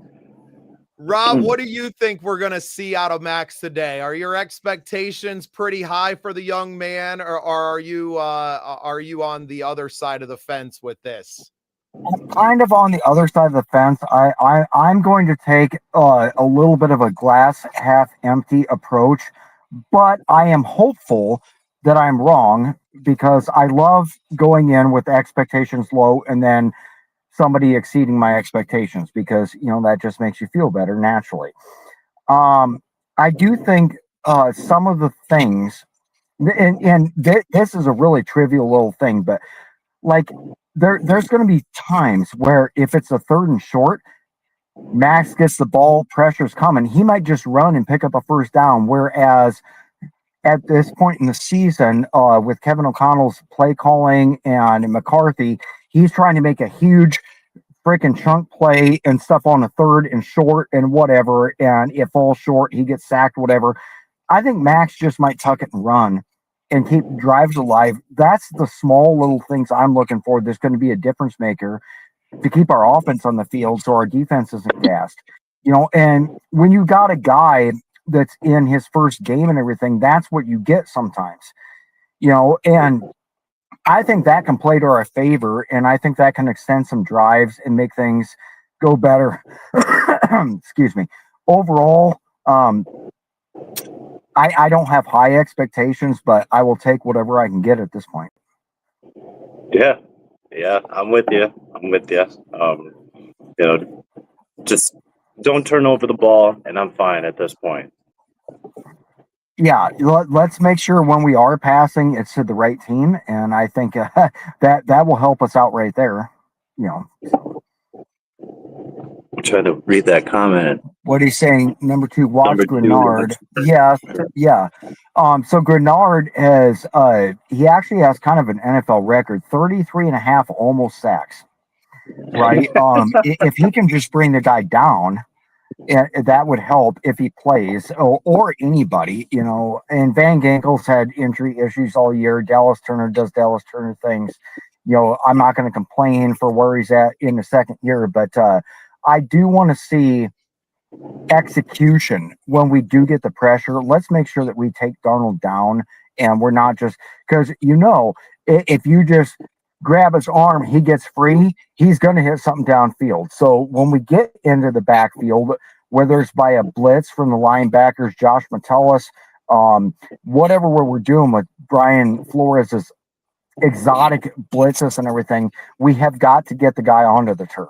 Rob, what do you think we're going to see out of Max today? Are your expectations pretty high for the young man, or are you on the other side of the fence with this? I'm kind of on the other side of the fence. I'm going to take a little bit of a glass half empty approach, but I am hopeful that I'm wrong because I love going in with expectations low and then somebody exceeding my expectations because, that just makes you feel better naturally. I do think some of the things, and this is a really trivial little thing, but like there's going to be times where if it's a 3rd and short, Max gets the ball, pressure's coming. He might just run and pick up a first down. Whereas at this point in the season, with Kevin O'Connell's play calling and McCarthy, he's trying to make a huge freaking chunk play and stuff on a 3rd and short and whatever. And it falls short, he gets sacked, whatever. I think Max just might tuck it and run and keep drives alive. That's the small little things I'm looking for. There's going to be a difference maker to keep our offense on the field so our defense isn't gassed. And when you got a guy that's in his first game and everything, that's what you get sometimes. And I think that can play to our favor, and I think that can extend some drives and make things go better. Excuse me. Overall, I don't have high expectations, but I will take whatever I can get at this point. Yeah, I'm with you. Just don't turn over the ball, and I'm fine at this point. Yeah, let's make sure when we are passing, it's to the right team, and I think that will help us out right there. I'm trying to read that comment. What he's saying, number 2, watch Grenard. Yeah. So Grenard has he actually has kind of an NFL record, 33.5 almost sacks. Right? If he can just bring the guy down, that would help if he plays, or anybody, and Van Ginkel's had injury issues all year. Dallas Turner does Dallas Turner things. I'm not going to complain for where he's at in the second year, but I do want to see execution when we do get the pressure. Let's make sure that we take Darnold down, and we're not just because if you just grab his arm, he gets free, he's going to hit something downfield. So when we get into the backfield, whether it's by a blitz from the linebackers, Josh Metellus, whatever we're doing with Brian Flores' exotic blitzes and everything, we have got to get the guy onto the turf.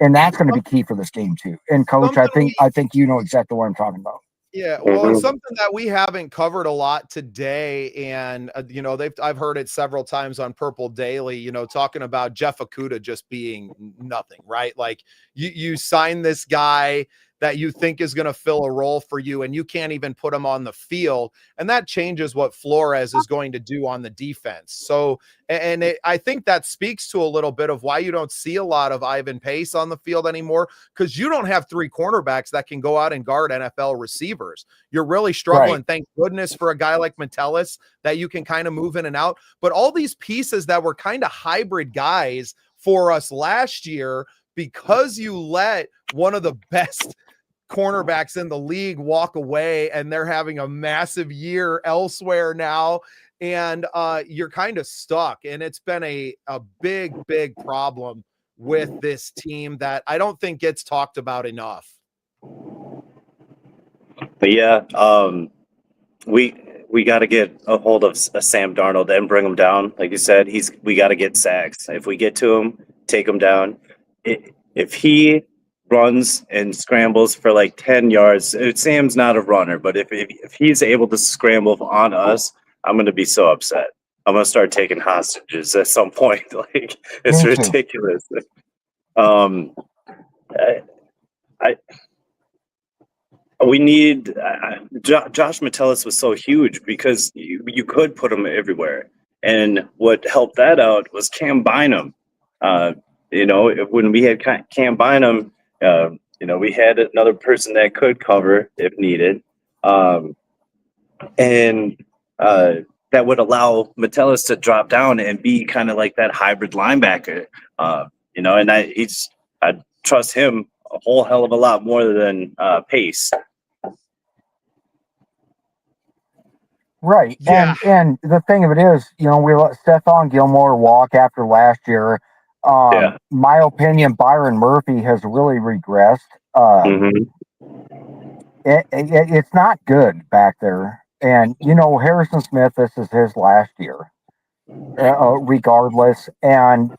And that's going to be key for this game too. And Coach, I think you know exactly what I'm talking about. Yeah, well, something that we haven't covered a lot today, and I've heard it several times on Purple Daily, talking about Jeff Okudah just being nothing, right? Like you sign this guy that you think is going to fill a role for you, and you can't even put him on the field, and that changes what Flores is going to do on the defense. So, I think that speaks to a little bit of why you don't see a lot of Ivan Pace on the field anymore, because you don't have 3 cornerbacks that can go out and guard NFL receivers. You're really struggling. Right. Thank goodness for a guy like Metellus that you can kind of move in and out. But all these pieces that were kind of hybrid guys for us last year, because you let one of the best cornerbacks in the league walk away, and they're having a massive year elsewhere now, and you're kind of stuck. And it's been a big problem with this team that I don't think gets talked about enough. But yeah, we got to get a hold of Sam Darnold and bring him down. Like you said, we got to get sacks. If we get to him, take him down. If he runs and scrambles for like 10 yards, Sam's not a runner, but if he's able to scramble on us, I'm going to be so upset. I'm going to start taking hostages at some point. Like, it's ridiculous. We need Josh Metellus was so huge because you could put him everywhere, and what helped that out was Cam Bynum. When we had Cam Bynum, we had another person that could cover if needed, and that would allow Metellus to drop down and be kind of like that hybrid linebacker. And I trust him a whole hell of a lot more than Pace. Right. Yeah. And the thing of it is, we let Stephon Gilmore walk after last year. My opinion, Byron Murphy has really regressed. It's not good back there. And, Harrison Smith, this is his last year, regardless. And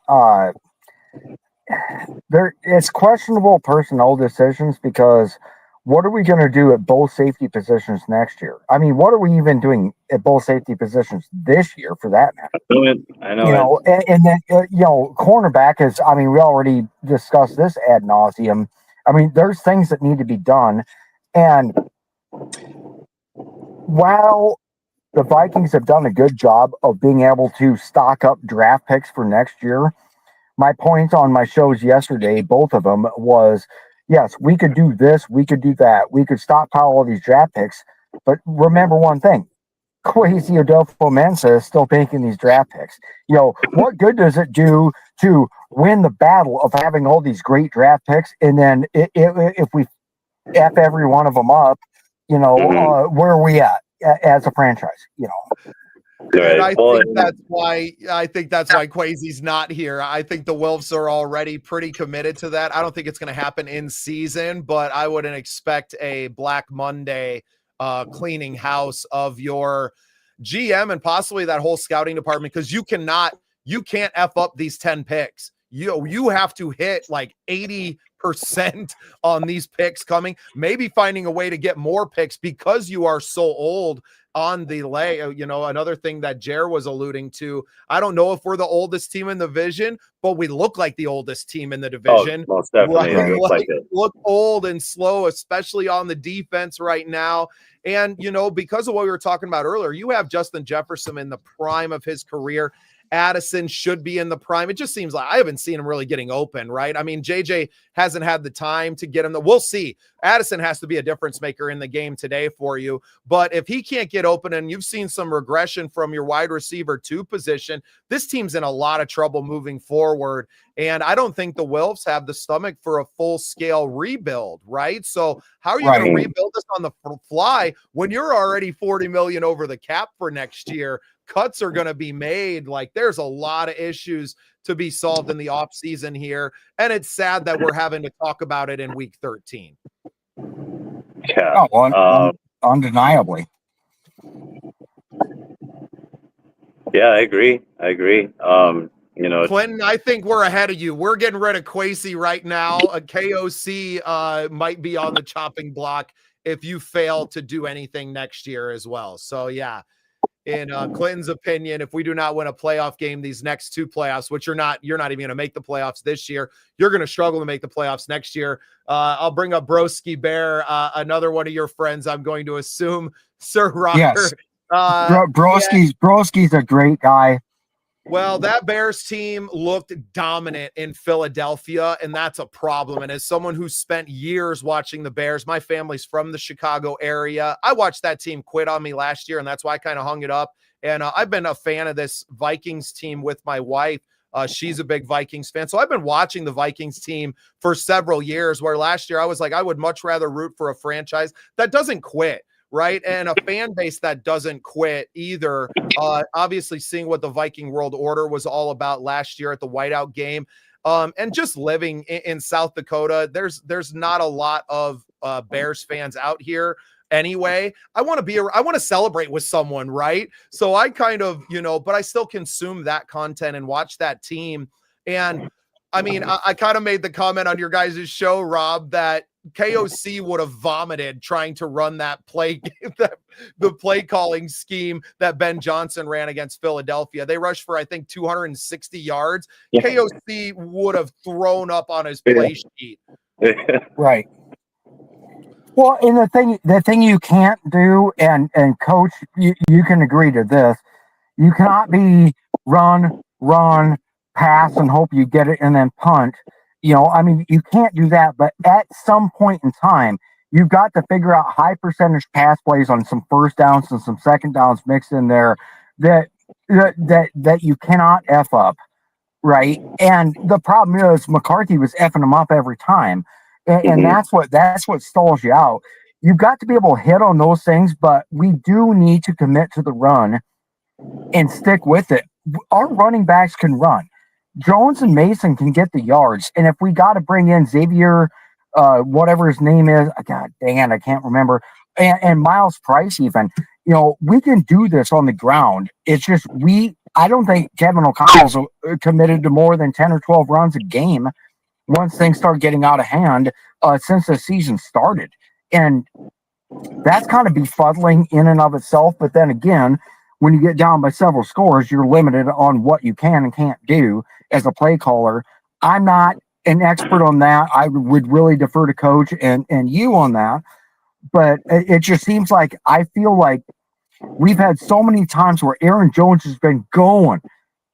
it's questionable personnel decisions because what are we going to do at both safety positions next year? I mean, what are we even doing at both safety positions this year, for that matter? I know. And then cornerback is. I mean, we already discussed this ad nauseum. I mean, there's things that need to be done, and while the Vikings have done a good job of being able to stock up draft picks for next year, my point on my shows yesterday, both of them, was yes, we could do this, we could do that, we could stockpile all these draft picks, but remember one thing: Kwesi Adolfo-Mensah is still making these draft picks. What good does it do to win the battle of having all these great draft picks, and then if we F every one of them up, where are we at as a franchise? And I think that's why Kwesi's not here. I think the Wolves are already pretty committed to that. I don't think it's going to happen in season, but I wouldn't expect a Black Monday cleaning house of your GM and possibly that whole scouting department, because you can't F up these 10 picks. You have to hit like 80% on these picks coming, maybe finding a way to get more picks because you are so old on the lay. Another thing that Jer was alluding to, I don't know if we're the oldest team in the division, but we look like the oldest team in the division. Oh, most definitely. Right? Look old and slow, especially on the defense right now. And, because of what we were talking about earlier, you have Justin Jefferson in the prime of his career. Addison should be in the prime. It just seems like I haven't seen him really getting open, right? I mean, JJ hasn't had the time to get him. We'll see. Addison has to be a difference maker in the game today for you. But if he can't get open, and you've seen some regression from your wide receiver 2 position, this team's in a lot of trouble moving forward. And I don't think the Wolves have the stomach for a full-scale rebuild, right? So how are you going to rebuild this on the fly when you're already $40 million over the cap for next year? Cuts are going to be made. Like, there's a lot of issues to be solved in the off season here. And it's sad that we're having to talk about it in week 13. Yeah. Undeniably. Yeah, I agree. Clinton, I think we're ahead of you. We're getting rid of Kwesi right now. A KOC might be on the chopping block if you fail to do anything next year as well. So yeah, in Clinton's opinion, if we do not win a playoff game these next 2 playoffs, which you're not even going to make the playoffs this year, you're going to struggle to make the playoffs next year. I'll bring up Broski Bear, another one of your friends, I'm going to assume, Sir Rocker. Yes. Broski's a great guy. Well, that Bears team looked dominant in Philadelphia, and that's a problem. And as someone who spent years watching the Bears, my family's from the Chicago area. I watched that team quit on me last year, and that's why I kind of hung it up. And I've been a fan of this Vikings team with my wife. She's a big Vikings fan. So I've been watching the Vikings team for several years, where last year I was like, I would much rather root for a franchise that doesn't quit. Right. And a fan base that doesn't quit either. Obviously, seeing what the Viking World Order was all about last year at the whiteout game, and just living in South Dakota, there's not a lot of Bears fans out here anyway. I want to celebrate with someone. Right. So I kind of, but I still consume that content and watch that team. And I mean, I kind of made the comment on your guys' show, Rob, that KOC would have vomited trying to run that play, the play calling scheme that Ben Johnson ran against Philadelphia. They rushed for, I think, 260 yards. Yeah. KOC would have thrown up on his play sheet. Right. Well, and the thing you can't do, and Coach, you can agree to this, you cannot be run, pass, and hope you get it, and then punt. I mean, you can't do that, but at some point in time, you've got to figure out high percentage pass plays on some first downs and some second downs mixed in there that you cannot F up, right? And the problem is McCarthy was effing them up every time, and that's what stalls you out. You've got to be able to hit on those things, but we do need to commit to the run and stick with it. Our running backs can run. Jones and Mason can get the yards. And if we got to bring in Xavier, whatever his name is, God dang it, I can't remember, and Miles Price even, we can do this on the ground. It's just I don't think Kevin O'Connell's committed to more than 10 or 12 runs a game. once things start getting out of hand since the season started. And that's kind of befuddling in and of itself. But then again, when you get down by several scores, you're limited on what you can and can't do as a play caller. I'm not an expert on that. I would really defer to Coach and you on that. But it just seems like I feel like we've had so many times where Aaron Jones has been going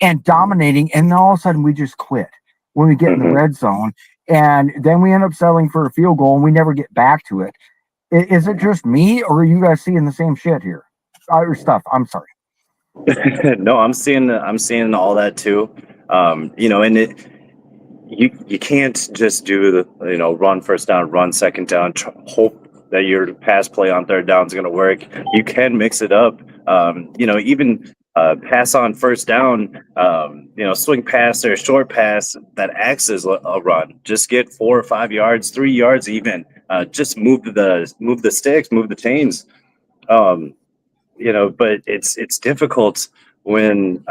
and dominating, and then all of a sudden we just quit when we get in the red zone. And then we end up settling for a field goal and we never get back to it. Is it just me, or are you guys seeing the same shit here? Or stuff? I'm sorry. No, I'm seeing all that too. And you can't just do the run first down, run second down, hope that your pass play on third down is going to work. You can mix it up. Even pass on first down. Swing pass or short pass that acts as a run. Just get 4 or 5 yards, 3 yards even. Just move the sticks, move the chains. But it's difficult when,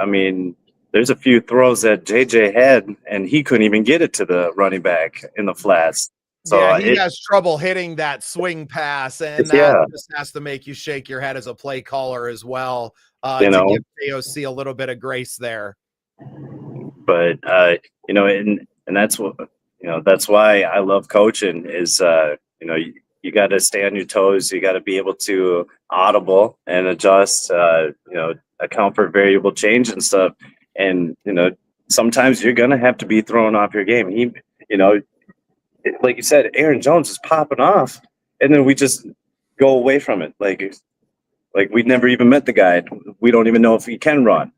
there's a few throws that JJ had and he couldn't even get it to the running back in the flats. So yeah, he has trouble hitting that swing pass, and that just has to make you shake your head as a play caller as well, to give AOC a little bit of grace there. But and that's what that's why I love coaching is you got to stay on your toes. You got to be able to audible and adjust, account for variable change and stuff. And, sometimes you're going to have to be thrown off your game. Like you said, Aaron Jones is popping off and then we just go away from it. Like we'd never even met the guy. We don't even know if he can run.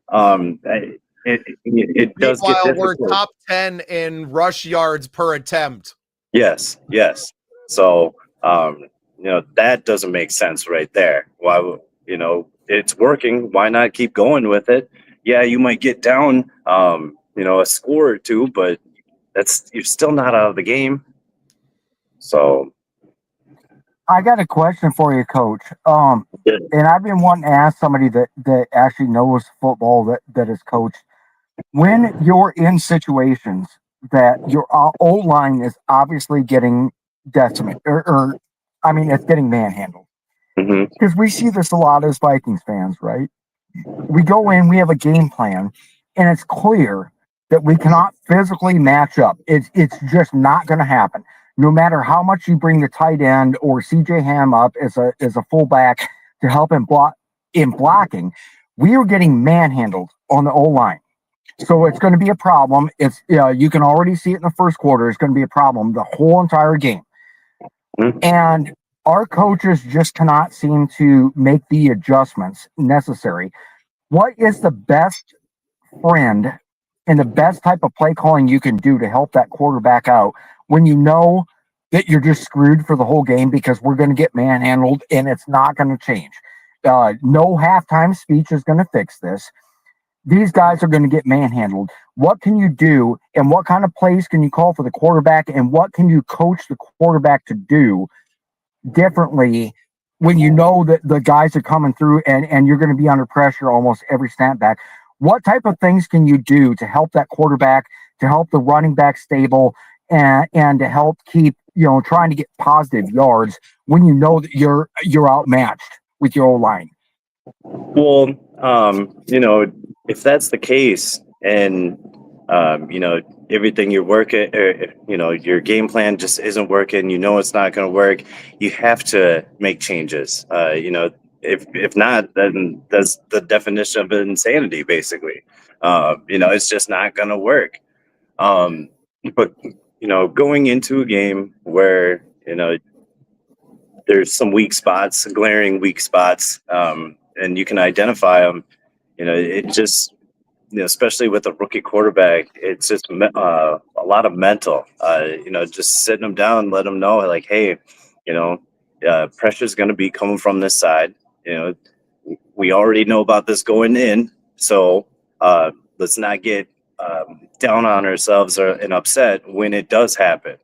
It does get difficult. We're top 10 in rush yards per attempt. Yes. So, that doesn't make sense right there. Why, it's working. Why not keep going with it? Yeah, you might get down, a score or two, but you're still not out of the game. So, I got a question for you, Coach. And I've been wanting to ask somebody that actually knows football that is coached. When you're in situations that your O-line is obviously getting decimated, or it's getting manhandled. Because we see this a lot as Vikings fans, right? We go in, we have a game plan, and it's clear that we cannot physically match up. It's just not going to happen. No matter how much you bring the tight end or CJ Ham up as a fullback to help him block in blocking, we are getting manhandled on the O-line. So it's going to be a problem. It's you can already see it in the first quarter. It's going to be a problem the whole entire game. And our coaches just cannot seem to make the adjustments necessary. What is the best friend and the best type of play calling you can do to help that quarterback out when you know that you're just screwed for the whole game because we're going to get manhandled and it's not going to change? No halftime speech is going to fix this. These guys are going to get manhandled. What can you do, and what kind of plays can you call for the quarterback, and what can you coach the quarterback to do differently when you know that the guys are coming through and you're going to be under pressure almost every snap back? What type of things can you do to help that quarterback, to help the running back stable, and to help keep trying to get positive yards when you know that you're outmatched with your O-line? Well, if that's the case and, everything you're working, your game plan just isn't working, it's not going to work, you have to make changes. If not, then that's the definition of insanity, basically. It's just not going to work. But, going into a game where, there's some weak spots, glaring weak spots, and you can identify them, it just, especially with a rookie quarterback, it's just a lot of mental, just sitting them down, let them know like, hey, pressure is going to be coming from this side. We already know about this going in. So let's not get down on ourselves and upset when it does happen.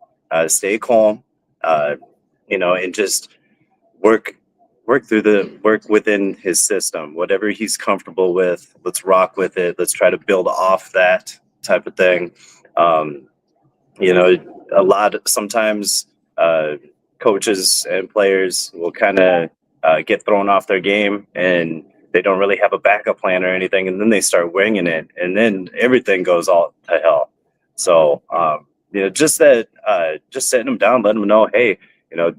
Stay calm, and just work within his system, whatever he's comfortable with. Let's rock with it. Let's try to build off that type of thing. sometimes coaches and players will kind of get thrown off their game, and they don't really have a backup plan or anything, and then they start winging it, and then everything goes all to hell. So just setting them down, letting them know, hey,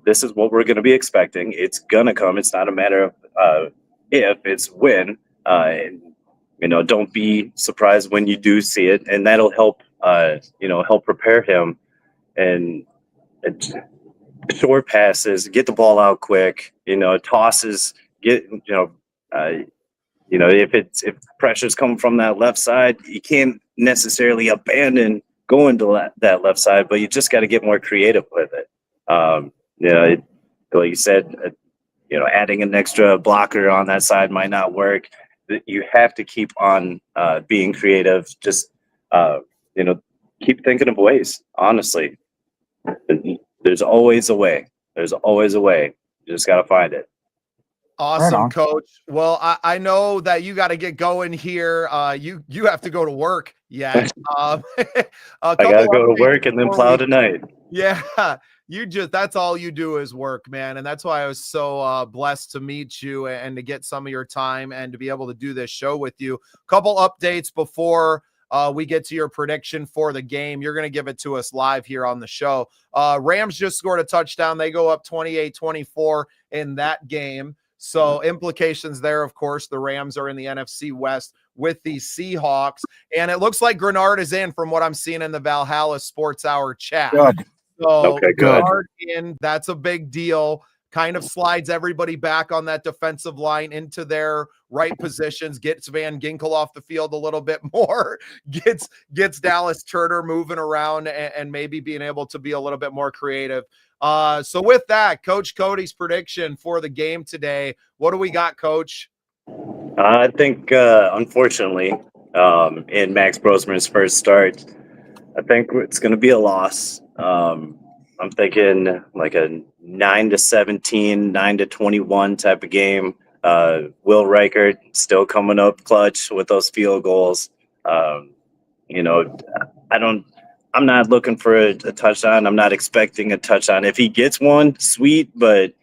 this is what we're going to be expecting. It's gonna come. It's not a matter of if, it's when. Don't be surprised when you do see it, and that'll help help prepare him. And short passes, get the ball out quick, tosses, if pressure's coming from that left side, you can't necessarily abandon going to that left side, but you just got to get more creative with it. Like you said, adding an extra blocker on that side might not work. You have to keep on being creative. Just keep thinking of ways. Honestly, there's always a way. There's always a way. You just got to find it. Awesome, Coach. Well, I know that you got to get going here. You have to go to work yet. I got to go to work and then plow tonight. Yeah, that's all you do is work, man. And that's why I was so blessed to meet you and to get some of your time and to be able to do this show with you. Couple updates before we get to your prediction for the game. You're going to give it to us live here on the show. Rams just scored a touchdown. They go up 28-24 in that game. So implications there, of course, the Rams are in the NFC West with the Seahawks. And it looks like Grenard is in from what I'm seeing in the Valhalla Sports Hour chat. Good. So okay, good. Grenard in, that's a big deal. Kind of slides everybody back on that defensive line into their right positions, gets Van Ginkel off the field a little bit more, gets Dallas Turner moving around and maybe being able to be a little bit more creative. So with that, Coach Cody's prediction for the game today, what do we got, Coach? I think, unfortunately, in Max Brosmer's first start, I think it's going to be a loss. I'm thinking like a 9-17, 9-21 type of game. Will Reichert still coming up clutch with those field goals. I'm not looking for a touchdown. I'm not expecting a touchdown. If he gets one, sweet, but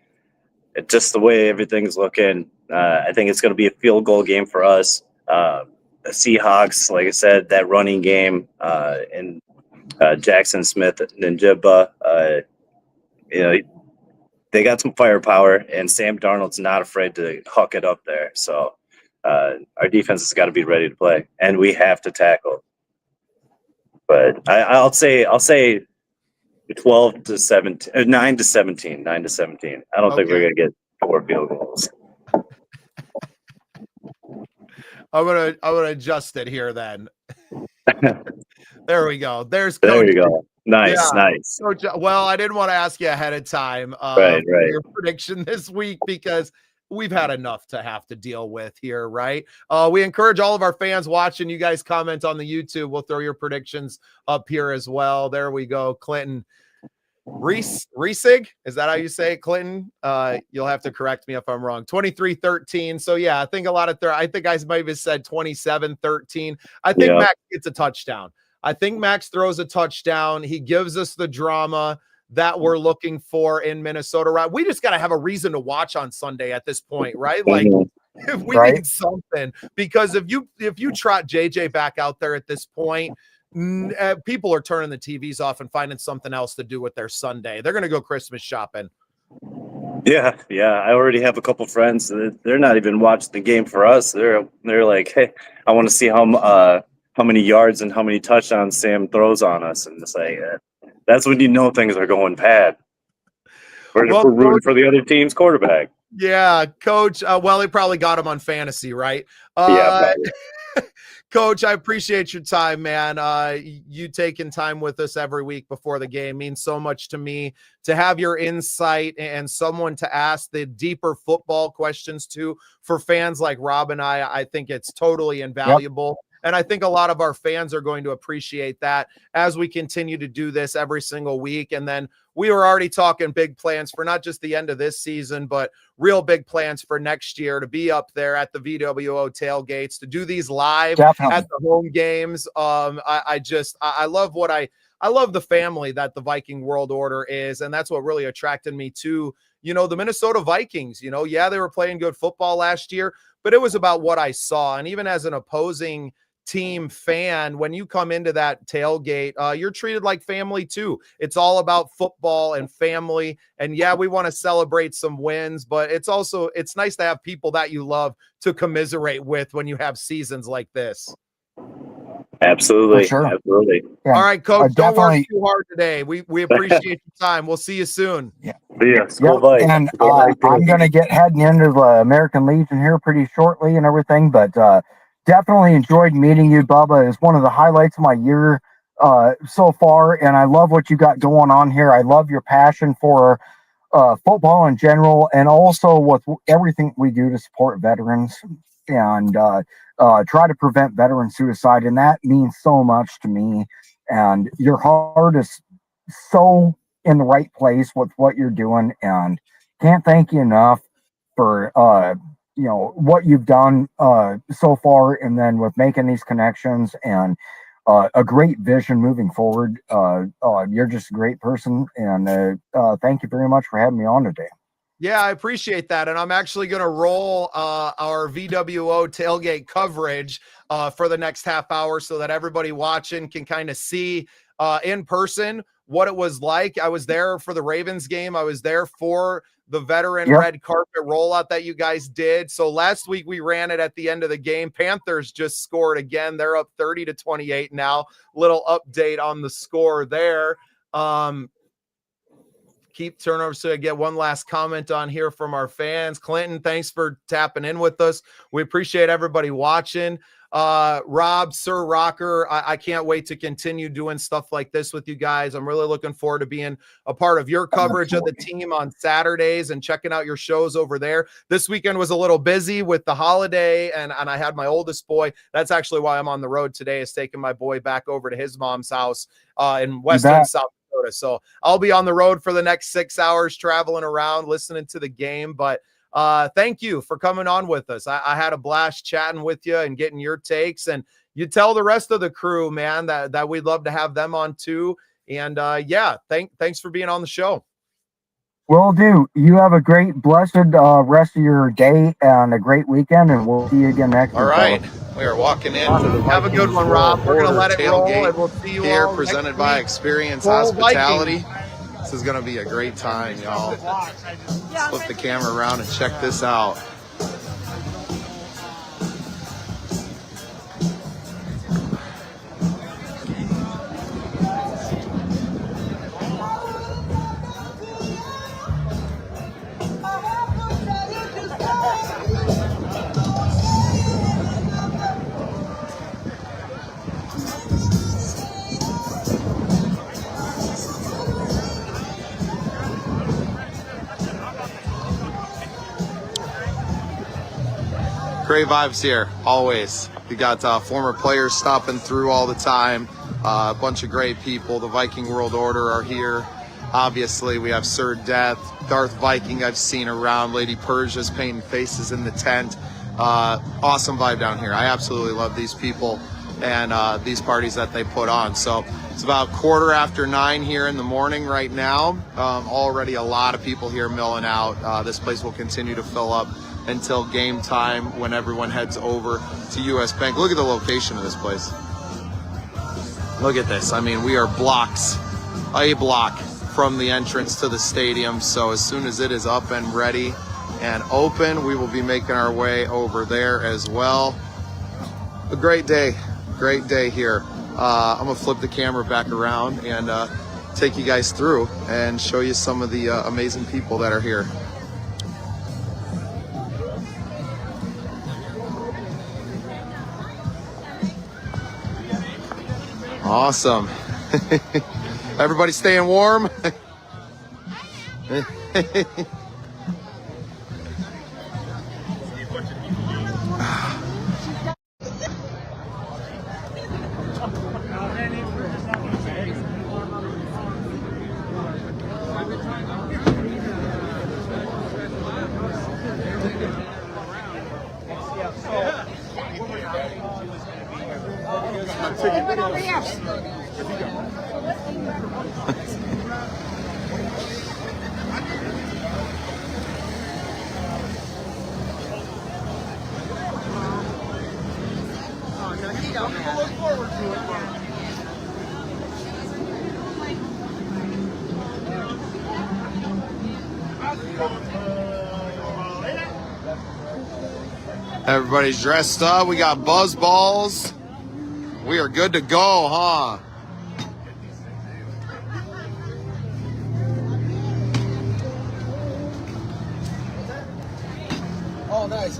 just the way everything's looking, I think it's going to be a field goal game for us. The Seahawks, like I said, that running game, and Jackson Smith and Njibba, they got some firepower, and Sam Darnold's not afraid to huck it up there. So our defense has got to be ready to play, and we have to tackle. But I'll say 12-17, 9-17. I don't think we're gonna get 4 field goals. I'm gonna adjust it here then. There we go. There's Coach. There you Coach. go. Nice. Coach, well, I didn't want to ask you ahead of time right. your prediction this week because we've had enough to have to deal with here, right? We encourage all of our fans watching. You guys comment on the YouTube. We'll throw your predictions up here as well. There we go. Clinton Reesig, is that how you say it, Clinton? You'll have to correct me if I'm wrong. 23-13. So yeah, I think a lot of I think guys might have said 27-13. I think Max gets a touchdown. I think Max throws a touchdown. He gives us the drama that we're looking for in Minnesota, right? We just got to have a reason to watch on Sunday at this point, right? Like if we need something, because if you trot JJ back out there at this point, people are turning the TVs off and finding something else to do with their Sunday. They're going to go Christmas shopping. Yeah. I already have a couple friends. They're not even watching the game for us. They're like, hey, I want to see how many yards and how many touchdowns Sam throws on us, and it's like that's when you know things are going bad. We're rooting for the other team's quarterback. Yeah, Coach. Well, he probably got him on fantasy, right? Yeah. Coach, I appreciate your time, man. You taking time with us every week before the game means so much to me. To have your insight and someone to ask the deeper football questions to for fans like Rob and I think it's totally invaluable. Yep. And I think a lot of our fans are going to appreciate that as we continue to do this every single week. And then we were already talking big plans for not just the end of this season, but real big plans for next year to be up there at the VWO tailgates, to do these live at the home games. I love what I love the family that the Viking World Order is. And that's what really attracted me to, the Minnesota Vikings. Yeah, they were playing good football last year, but it was about what I saw. And even as an opposing team fan, when you come into that tailgate, you're treated like family too. It's all about football and family. And yeah, we want to celebrate some wins, but it's nice to have people that you love to commiserate with when you have seasons like this. Absolutely. For sure. Absolutely. Yeah. All right, Coach, don't work Definitely. too hard today. We appreciate your time. We'll see you soon. Yeah. SKOL Vikes. And I'm going to get heading into the American Legion here pretty shortly and everything, but definitely enjoyed meeting you, Bubba. It's one of the highlights of my year so far, and I love what you got going on here. I love your passion for football in general, and also with everything we do to support veterans and try to prevent veteran suicide, and that means so much to me. And your heart is so in the right place with what you're doing, and can't thank you enough for what you've done so far, and then with making these connections and a great vision moving forward. You're just a great person, and thank you very much for having me on today. Yeah, I appreciate that. And I'm actually going to roll our VWO tailgate coverage for the next half hour so that everybody watching can kind of see in person what it was like. I was there for the Ravens game. I was there for the veteran red carpet rollout that you guys did. So last week we ran it at the end of the game. Panthers just scored again. They're up 30-28 now. Little update on the score there. Keep turnovers. So I get one last comment on here from our fans. Clinton, thanks for tapping in with us. We appreciate everybody watching. Rob, Sir Rocker, I can't wait to continue doing stuff like this with you guys. I'm really looking forward to being a part of your coverage of the team on Saturdays and checking out your shows over there. This weekend was a little busy with the holiday, and I had my oldest boy. That's actually why I'm on the road today, is taking my boy back over to his mom's house in Western South Dakota. So I'll be on the road for the next 6 hours, traveling around, listening to the game. But thank you for coming on with us. I had a blast chatting with you and getting your takes, and you tell the rest of the crew, man, that we'd love to have them on too. And thanks for being on the show. Will do. You have a great, blessed rest of your day and a great weekend, and we'll see you again next week. All right. We are walking in. Have a good one, Rob. We're going to let it roll, and we'll see you here, all presented by Experience SKOL Hospitality. Vikings. This is going to be a great time, y'all. Flip the camera around and check this out. Great vibes here, always. We got former players stopping through all the time. A bunch of great people. The Viking World Order are here. Obviously, we have Sir Death, Darth Viking I've seen around. Lady Persia's painting faces in the tent. Awesome vibe down here. I absolutely love these people and these parties that they put on. So it's about 9:15 here in the morning right now. Already a lot of people here milling out. This place will continue to fill up until game time when everyone heads over to US Bank. Look at the location of this place. Look at this. I mean, we are a block from the entrance to the stadium. So as soon as it is up and ready and open, we will be making our way over there as well. A great day here. I'm gonna flip the camera back around and take you guys through and show you some of the amazing people that are here. Awesome. Everybody staying warm? Everybody's dressed up. We got buzz balls. We are good to go, huh? Oh, nice.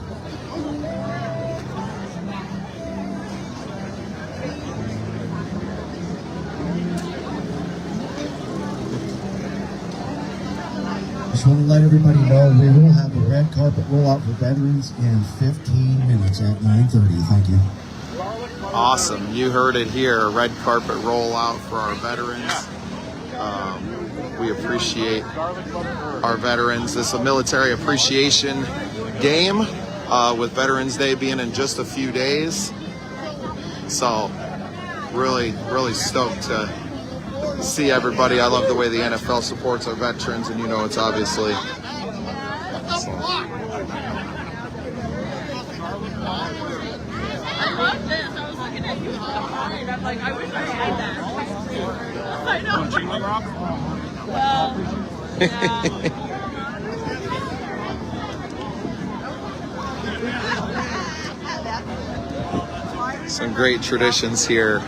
Just want to let everybody know we will have a red carpet rollout for veterans in 15 minutes at 9:30. Thank you. Awesome. You heard it here. Red carpet rollout for our veterans. We appreciate our veterans. This is a military appreciation game with Veterans Day being in just a few days. So really, really stoked to see everybody. I love the way the NFL supports our veterans, and you know it's obviously. I love this. I was looking at you and I'm like, I wish I had that. I know. Well, yeah. Some great traditions here.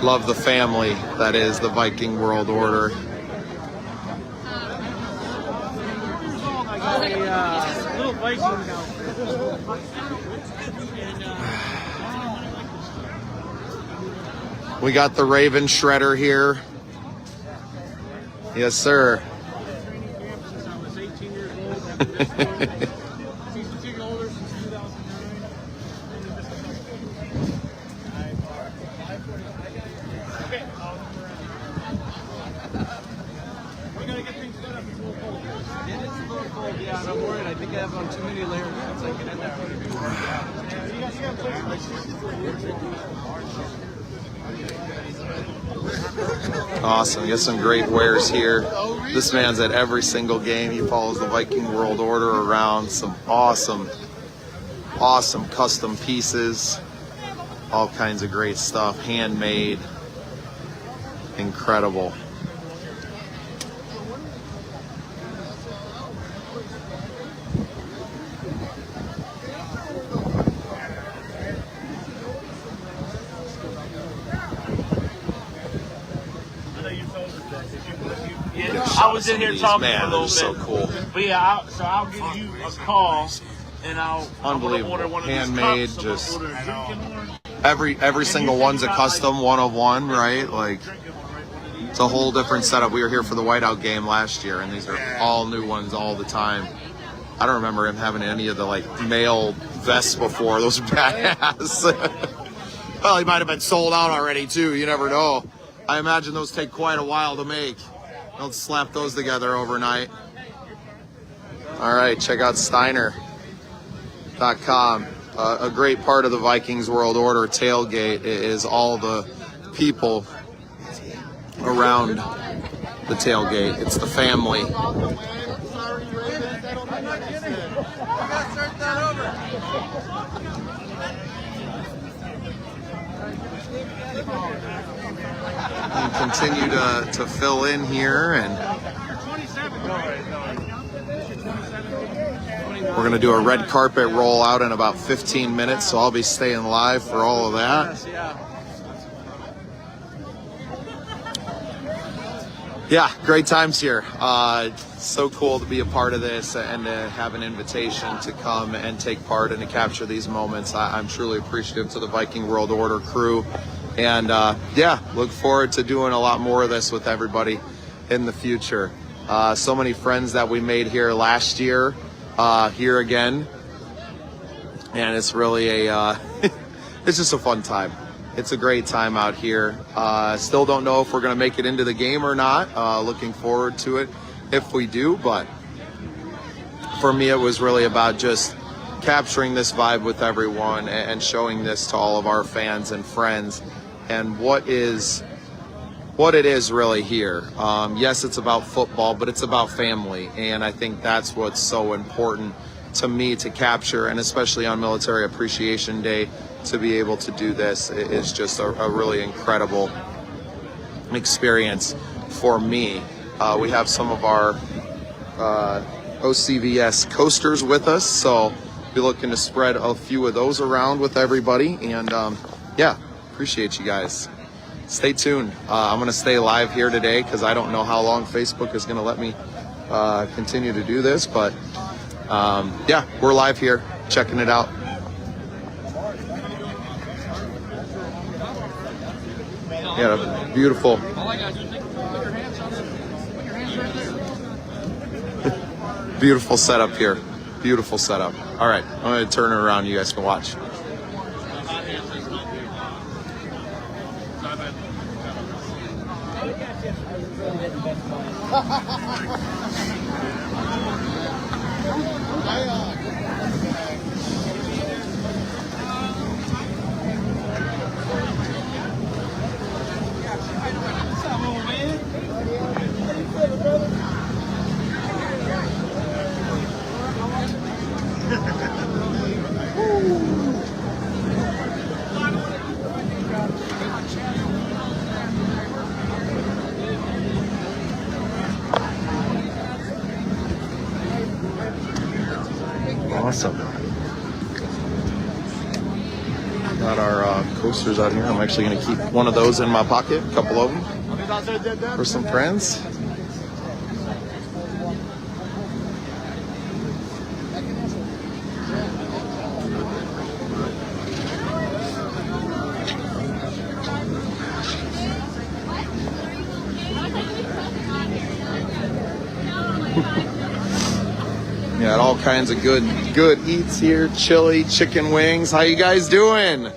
Love the family that is the Viking World Order. Little Vikings We got the Raven Shredder here. Yes, sir. since I was 18 years old. Season ticket holder since 2009. Okay. We gotta get things set up. It's a little cold. It is a little cold. Yeah, I'm worried. I think I have on too many layers once I get in there. Awesome. You got some great wares here. This man's at every single game. He follows the Viking World Order around. Some awesome custom pieces. All kinds of great stuff. Handmade. Incredible. I was in here talking for a little bit. So cool. But yeah, I'll give you a call and I'll Unbelievable. order one of these Handmade, cups. just I'm gonna order a drinking one. every single one's a custom, one of one, right? Like it's a whole different setup. We were here for the Whiteout game last year, and these are all new ones all the time. I don't remember him having any of the like male vests before. Those are badass. Well, he might have been sold out already too. You never know. I imagine those take quite a while to make. Don't slap those together overnight. All right, check out Steiner.com. A great part of the Vikings World Order tailgate is all the people around the tailgate. It's the family. And continue to fill in here, and we're going to do a red carpet rollout in about 15 minutes, so I'll be staying live for all of that. Yeah, great times here. So cool to be a part of this and to have an invitation to come and take part and to capture these moments. I'm truly appreciative to the Viking World Order crew. And yeah, look forward to doing a lot more of this with everybody in the future. So many friends that we made here last year, here again. And it's really it's just a fun time. It's a great time out here. Still don't know if we're going to make it into the game or not. Looking forward to it if we do. But for me, it was really about just capturing this vibe with everyone and showing this to all of our fans and friends. And what is what it is really here. Yes, it's about football, but it's about family. And I think that's what's so important to me to capture, and especially on Military Appreciation Day, to be able to do this is just a really incredible experience for me. We have some of our OCVS coasters with us, so be looking to spread a few of those around with everybody. And yeah, appreciate you guys. Stay tuned. I'm going to stay live here today because I don't know how long Facebook is going to let me continue to do this, but yeah, we're live here checking it out. Yeah, beautiful. Beautiful setup here. Beautiful setup. All right, I'm going to turn it around. You guys can watch. Awesome. Got our coasters out here. I'm actually going to keep one of those in my pocket, a couple of them, for some friends. Got all kinds of good eats here. Chili, chicken wings. How you guys doing?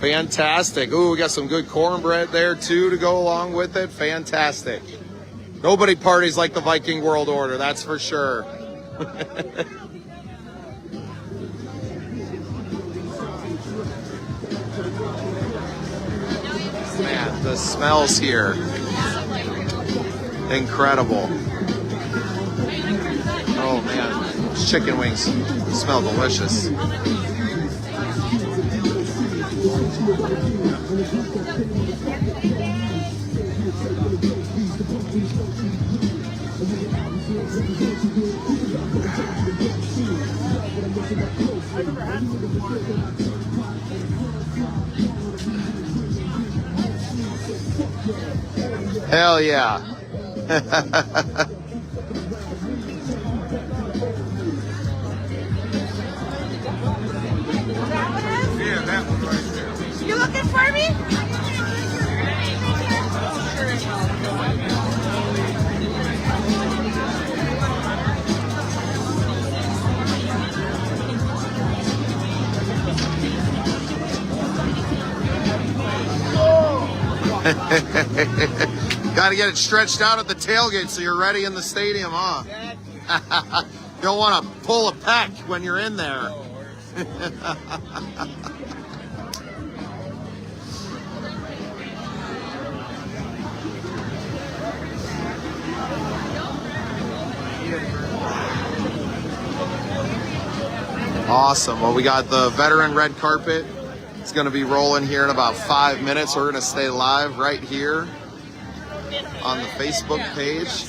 Fantastic. Ooh, we got some good cornbread there too to go along with it. Fantastic. Nobody parties like the Viking World Order, that's for sure. Man, the smells here. Incredible. Oh man, those chicken wings smell delicious. Hell yeah. You looking for me? Got to get it stretched out at the tailgate so you're ready in the stadium, huh? Don't want to pull a peck when you're in there. Awesome. Well, we got the veteran red carpet. It's going to be rolling here in about 5 minutes. We're going to stay live right here on the Facebook page.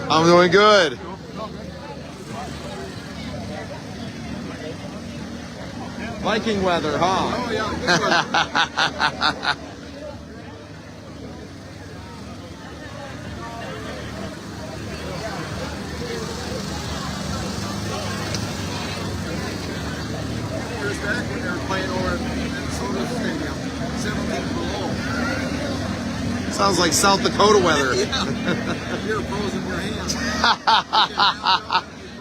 I'm doing good. Viking weather, huh? Oh, yeah. Back when they were playing over at Minnesota Stadium, 17 below. Sounds like South Dakota weather. Yeah. You're frozen your hands.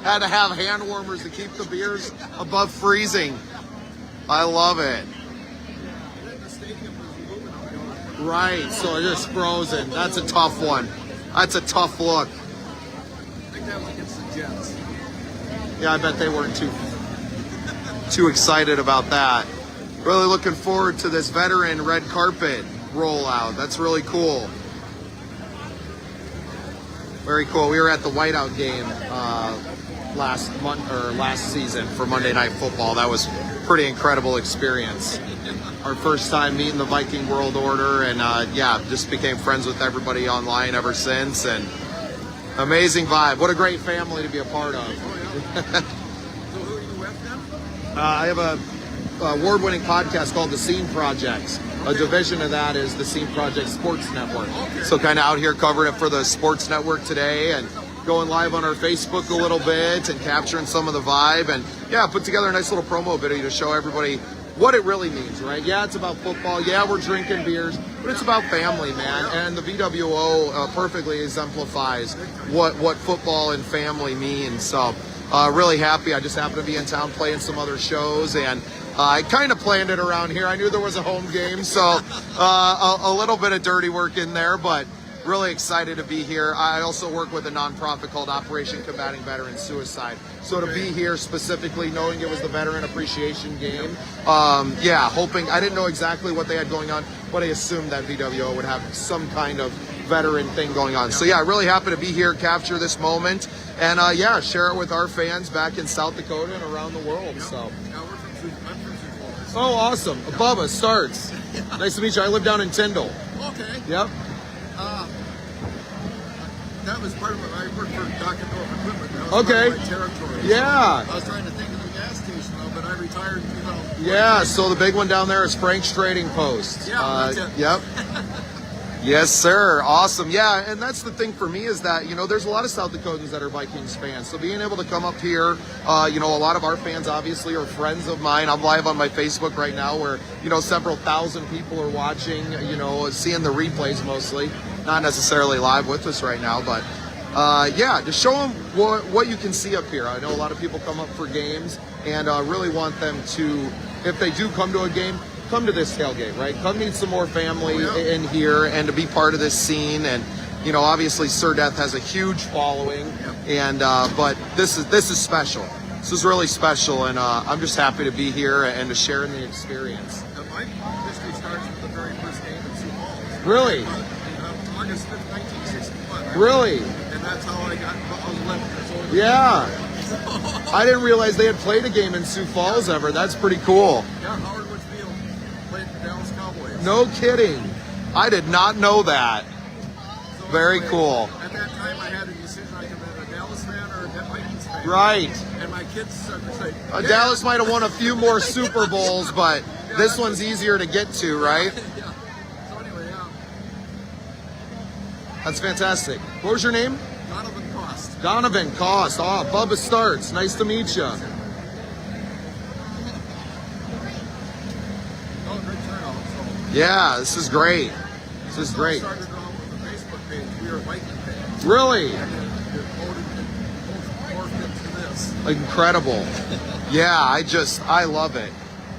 Had to have hand warmers to keep the beers above freezing. I love it. Right, so it is frozen. That's a tough one. That's a tough look. I think that was against the Jets. Yeah, I bet they weren't too excited about that. Really looking forward to this veteran red carpet rollout. That's really cool. Very cool. We were at the whiteout game last season for Monday Night Football. That was a pretty incredible experience. Our first time meeting the Viking World Order, and yeah, just became friends with everybody online ever since. And amazing vibe. What a great family to be a part of. So who are you with then? I have a award-winning podcast called The Scene Project. A division of that is the Scene Project Sports Network. So kind of out here covering it for the Sports Network today and going live on our Facebook a little bit and capturing some of the vibe. And yeah, put together a nice little promo video to show everybody what it really means, right? Yeah, it's about football. Yeah, we're drinking beers, but it's about family, man. And the VWO perfectly exemplifies what football and family means. So really happy. I just happened to be in town playing some other shows, and I kind of planned it around here. I knew there was a home game, so a little bit of dirty work in there, but really excited to be here. I also work with a nonprofit called Operation Combating Veteran Suicide. So to be here specifically, knowing it was the Veteran Appreciation Game, yeah, hoping, I didn't know exactly what they had going on, but I assumed that VWO would have some kind of veteran thing going on. So yeah, really happy to be here, capture this moment, and yeah, share it with our fans back in South Dakota and around the world. So. Oh, awesome. Bubba, Startz. Nice to meet you. I live down in Tyndall. Okay. Yep. That was part of it. I worked for Dock and Door Equipment. That was Okay. part of my territory. Yeah. I was trying to think of the gas station though, but I retired in 2000. Yeah, so the big one down there is Frank's Trading Post. Yeah, that's it. Yep. Yes, sir. Awesome. Yeah, and that's the thing for me is that, you know, there's a lot of South Dakotans that are Vikings fans. So being able to come up here, you know, a lot of our fans obviously are friends of mine. I'm live on my Facebook right now where, you know, several thousand people are watching, you know, seeing the replays mostly. Not necessarily live with us right now, but yeah, just show them what you can see up here. I know a lot of people come up for games, and really want them to, if they do come to a game, come to this tailgate, right? Come meet some more family in here and to be part of this scene. And, you know, obviously Sir Death has a huge following, and but this is special. This is really special, and I'm just happy to be here and to share in the experience. My history starts with the very first game in Sioux Falls. Really? August 5th, 1961. Really? And that's how I was 11 years old. Yeah. I didn't realize they had played a game in Sioux Falls ever. That's pretty cool. Yeah, Howard Woods Field played the Dallas Cowboys. No kidding. I did not know that. So Very anyway, cool. At that time, I had a decision. I could be a Dallas fan or a Vikings fan. Right. And my kids said, Dallas might have won a few more Super Bowls, but this one's easier to get to, right? Yeah. So anyway, yeah. That's fantastic. What was your name? Donovan Cost. Donovan Cost. Oh, Bubba Startz. Nice to meet you. Oh, great turnout. So, Yeah, this is great. This is great. started off with a Facebook page. We were Viking fans. Really? And it morphed into this. Incredible. Yeah, I love it.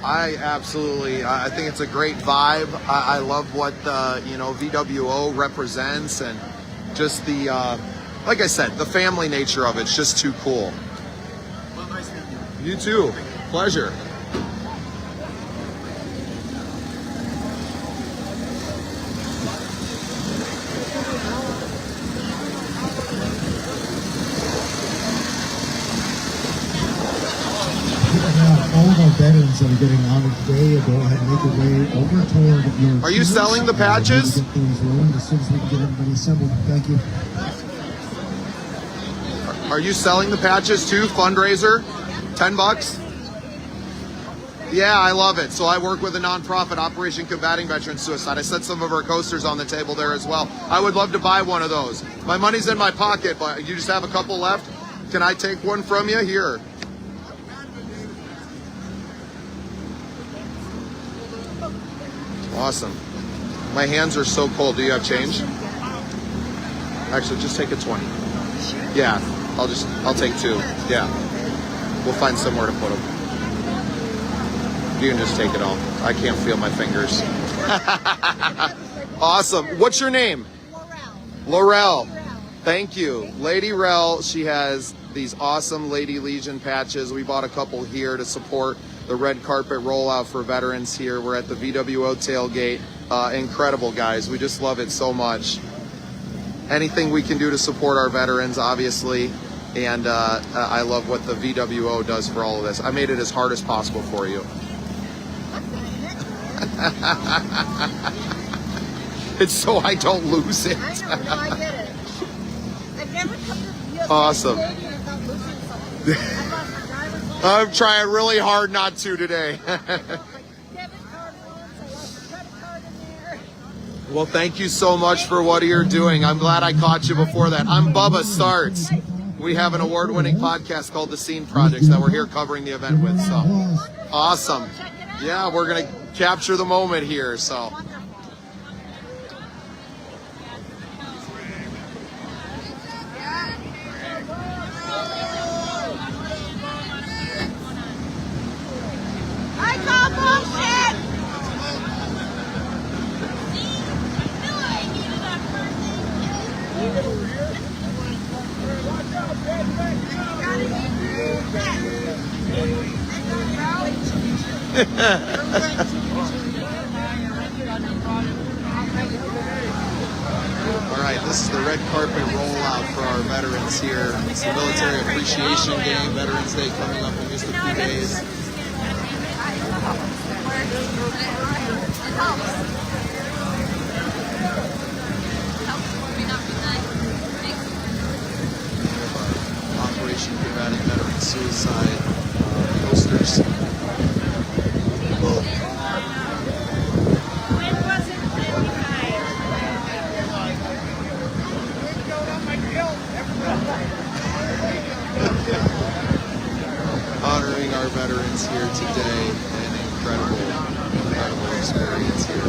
I think it's a great vibe. I love what you know, VWO represents, and just the like I said, the family nature of it's just too cool. Well, nice meeting you. You too. Pleasure. All of our veterans that are getting honored today go ahead and make their way over toward your Are you selling the patches? Get things rolling as soon as we can get everybody assembled. Thank you. Are you selling the patches too? Fundraiser? $10? Yeah, I love it. So I work with a nonprofit, Operation Combating Veteran Suicide. I set some of our coasters on the table there as well. I would love to buy one of those. My money's in my pocket, but you just have a couple left. Can I take one from you? Here. Awesome. My hands are so cold. Do you have change? Actually, just take a 20. Yeah, I'll take 2. Yeah. We'll find somewhere to put them. You can just take it all. I can't feel my fingers. Awesome. What's your name? Laurel. Thank you. Lady Rel, she has these awesome Lady Legion patches. We bought a couple here to support the red carpet rollout for veterans here. We're at the VWO tailgate. Incredible, guys. We just love it so much. Anything we can do to support our veterans, obviously, and I love what the VWO does for all of this. I made it as hard as possible for you. It's so I don't lose it. I know, no, I get it. I've never come to the Awesome. without losing something. I lost my driver's license. I'm trying really hard not to today. Debit card once, I lost my credit card in there. Well, thank you so much for what you're doing. I'm glad I caught you before that. I'm Bubba Startz. We have an award-winning podcast called The Scene Projects that we're here covering the event with. So awesome. Yeah, we're going to capture the moment here. So. I call bullshit! All right, this is the red carpet rollout for our veterans here. It's the Military Appreciation Day, Veterans Day coming up in just a few days. Operation Combating Veteran Suicide posters. Honoring our veterans here today, an incredible experience here.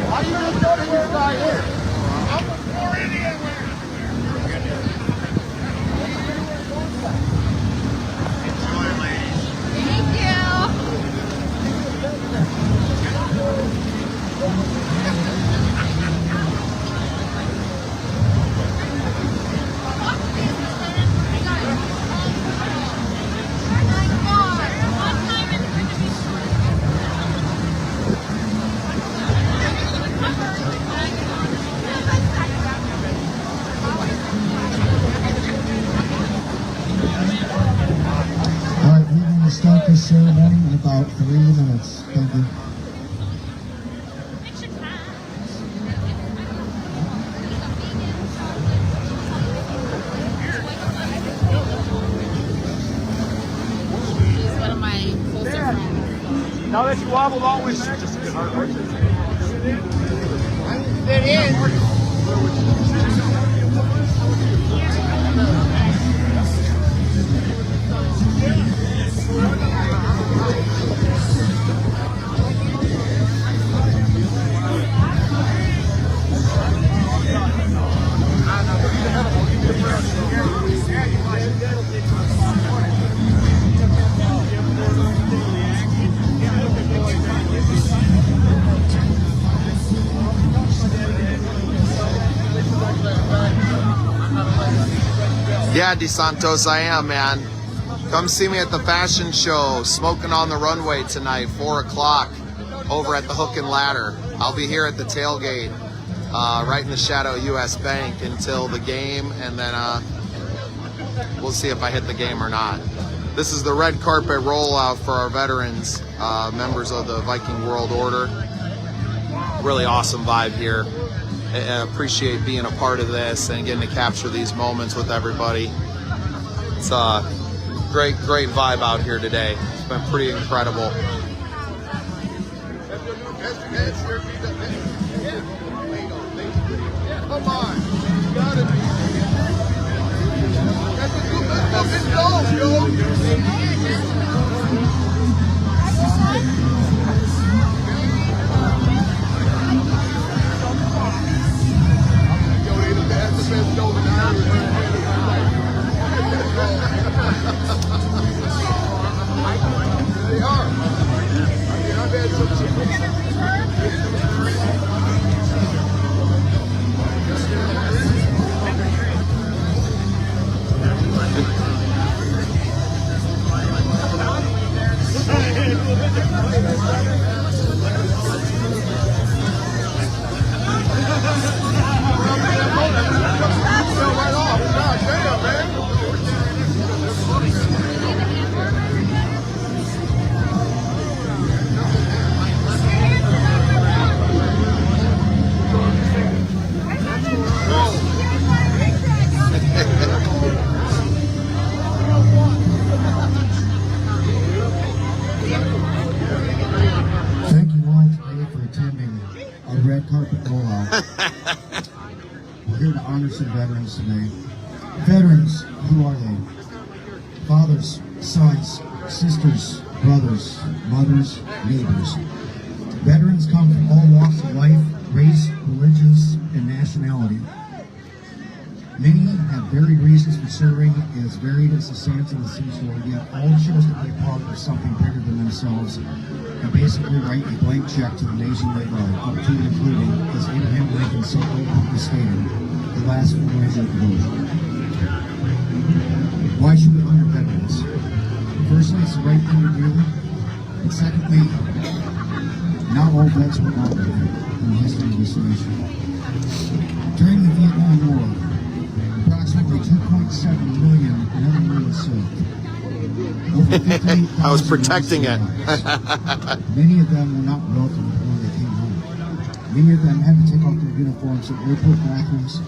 Why you just go to this guy here? I'm a Floridian. Thank you. All right, we're going to start this ceremony in about 3 minutes. Thank you. He's one of my closer friends. Now that you wobbled always just get hard. Yeah, DeSantos, I am, man. Come see me at the fashion show, Smoking on the Runway tonight, 4 o'clock, over at the Hook and Ladder. I'll be here at the tailgate, right in the shadow of U.S. Bank until the game, and then we'll see if I hit the game or not. This is the red carpet rollout for our veterans, members of the Viking World Order. Really awesome vibe here. I appreciate being a part of this and getting to capture these moments with everybody. It's a great vibe out here today. It's been pretty incredible. Come on. You gotta be. That's a good fucking goal, yo. They are. I mean, I've had some some veterans today. Veterans, who are they? Fathers, sons, sisters, brothers, mothers, neighbors. Veterans come from all walks of life, race, religions, and nationality. Many have varied reasons for serving, as varied as the sands on the seashore, yet all chose to be a part of something bigger than themselves and basically write a blank check to the nation they love, up to and including, as Abraham Lincoln so eloquently stated, the last 4 years of devotion. Why should we honor veterans? Firstly, it's the right thing to do, and secondly, not all vets were not there in the history of this nation. During the Vietnam War, approximately 2.7 million men were served. Over 58,000 I was protecting it. Many of them were not welcomed when they came home. Many of them had to take off their uniforms at airport bathrooms.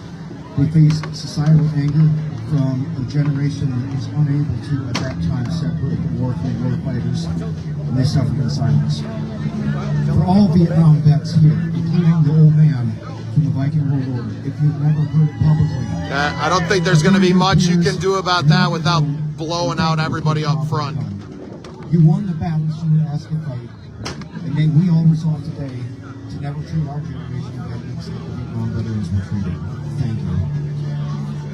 They faced societal anger from a generation that was unable to, at that time, separate the war from the war fighters, and they suffered in silence. For all Vietnam vets here, including the old man from the Viking World Order, if you've never heard it publicly, I don't think there's going to be much you can do about that without blowing out everybody up front. you won the battles you were asked to fight, and may we all resolve today to never treat our generation of veterans like the Vietnam veterans were treated. Thank you.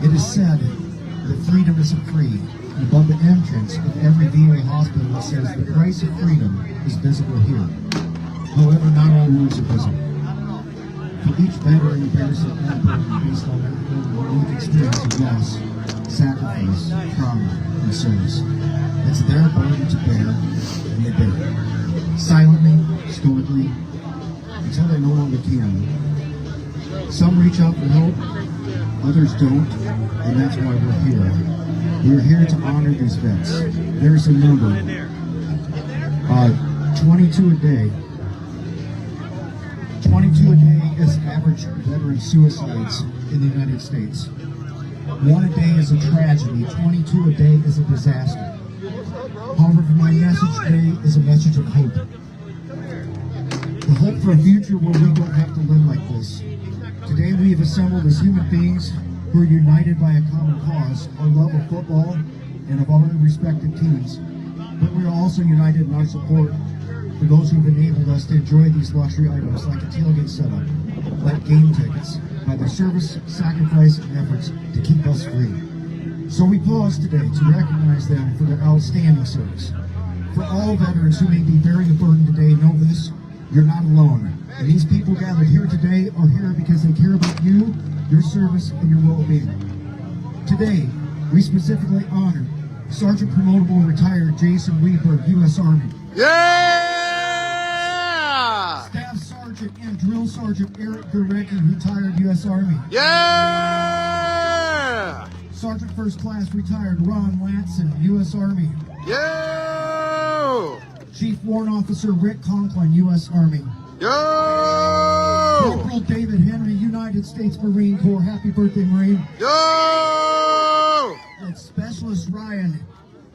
It is said that freedom isn't free, and above the entrance of every VA hospital it says the price of freedom is visible here. However, not all words are visible. For each veteran bears their own burden based on their own unique experience of loss, sacrifice, trauma, and service. It's their burden to bear, and they bear it. Silently, stoically, until they no longer can. Some reach out for help, others don't, and that's why we're here. We're here to honor these vets. There's a number, 22 a day. 22 a day is average veteran suicides in the United States. 1 a day is a tragedy, 22 a day is a disaster. However, my message today is a message of hope. The hope for a future where we don't have to live like this. Today we have assembled as human beings who are united by a common cause, our love of football and of our respective teams. But we are also united in our support for those who have enabled us to enjoy these luxury items like a tailgate setup, like game tickets, by their service, sacrifice, and efforts to keep us free. So we pause today to recognize them for their outstanding service. For all veterans who may be bearing a burden today, know this, you're not alone. And these people gathered here today are here because they care about you, your service, and your well-being. Today, we specifically honor Sergeant Promotable retired Jason Weaver of U.S. Army. Yeah! Staff Sergeant and Drill Sergeant Eric Gurecki, retired U.S. Army. Yeah! Sergeant First Class retired Ron Latson, U.S. Army. Yo! Chief Warrant Officer Rick Conklin, U.S. Army. Yo! Corporal David Henry, United States Marine Corps. Happy birthday, Marine. Yo! And Specialist Ryan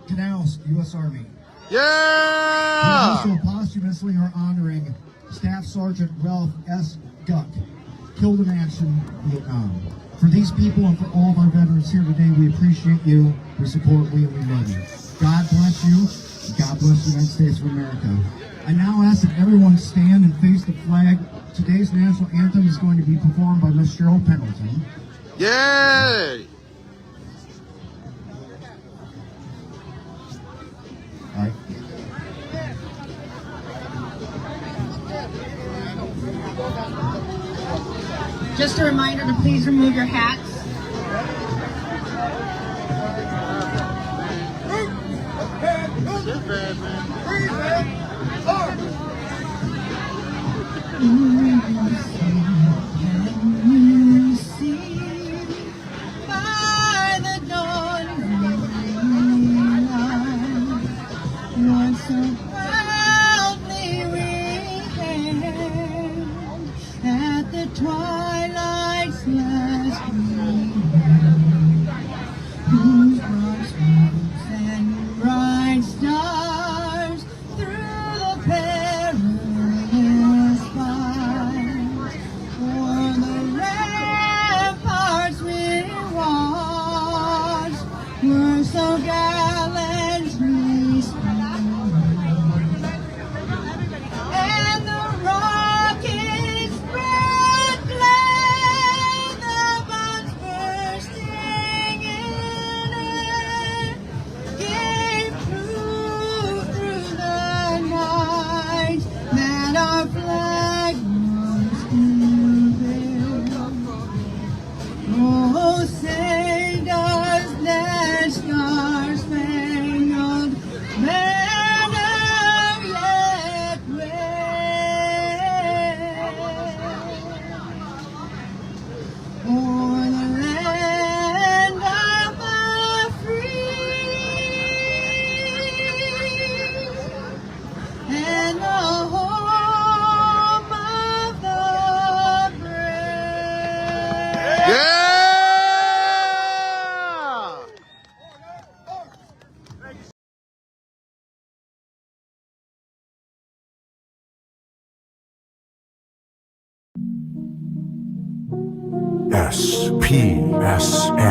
Knaus, U.S. Army. We Yeah! also posthumously are honoring Staff Sergeant Ralph S. Guck, killed in action, Vietnam. For these people and for all of our veterans here today, we appreciate you, we support you, and we love you. God bless you, and God bless the United States of America. I now ask that everyone stand and face the flag. Today's national anthem is going to be performed by Miss Cheryl Pendleton. Yay! All right. Just a reminder to please remove your hats. By the dawning light, once so proudly we hailed at the twilight's last gleam. SPSN.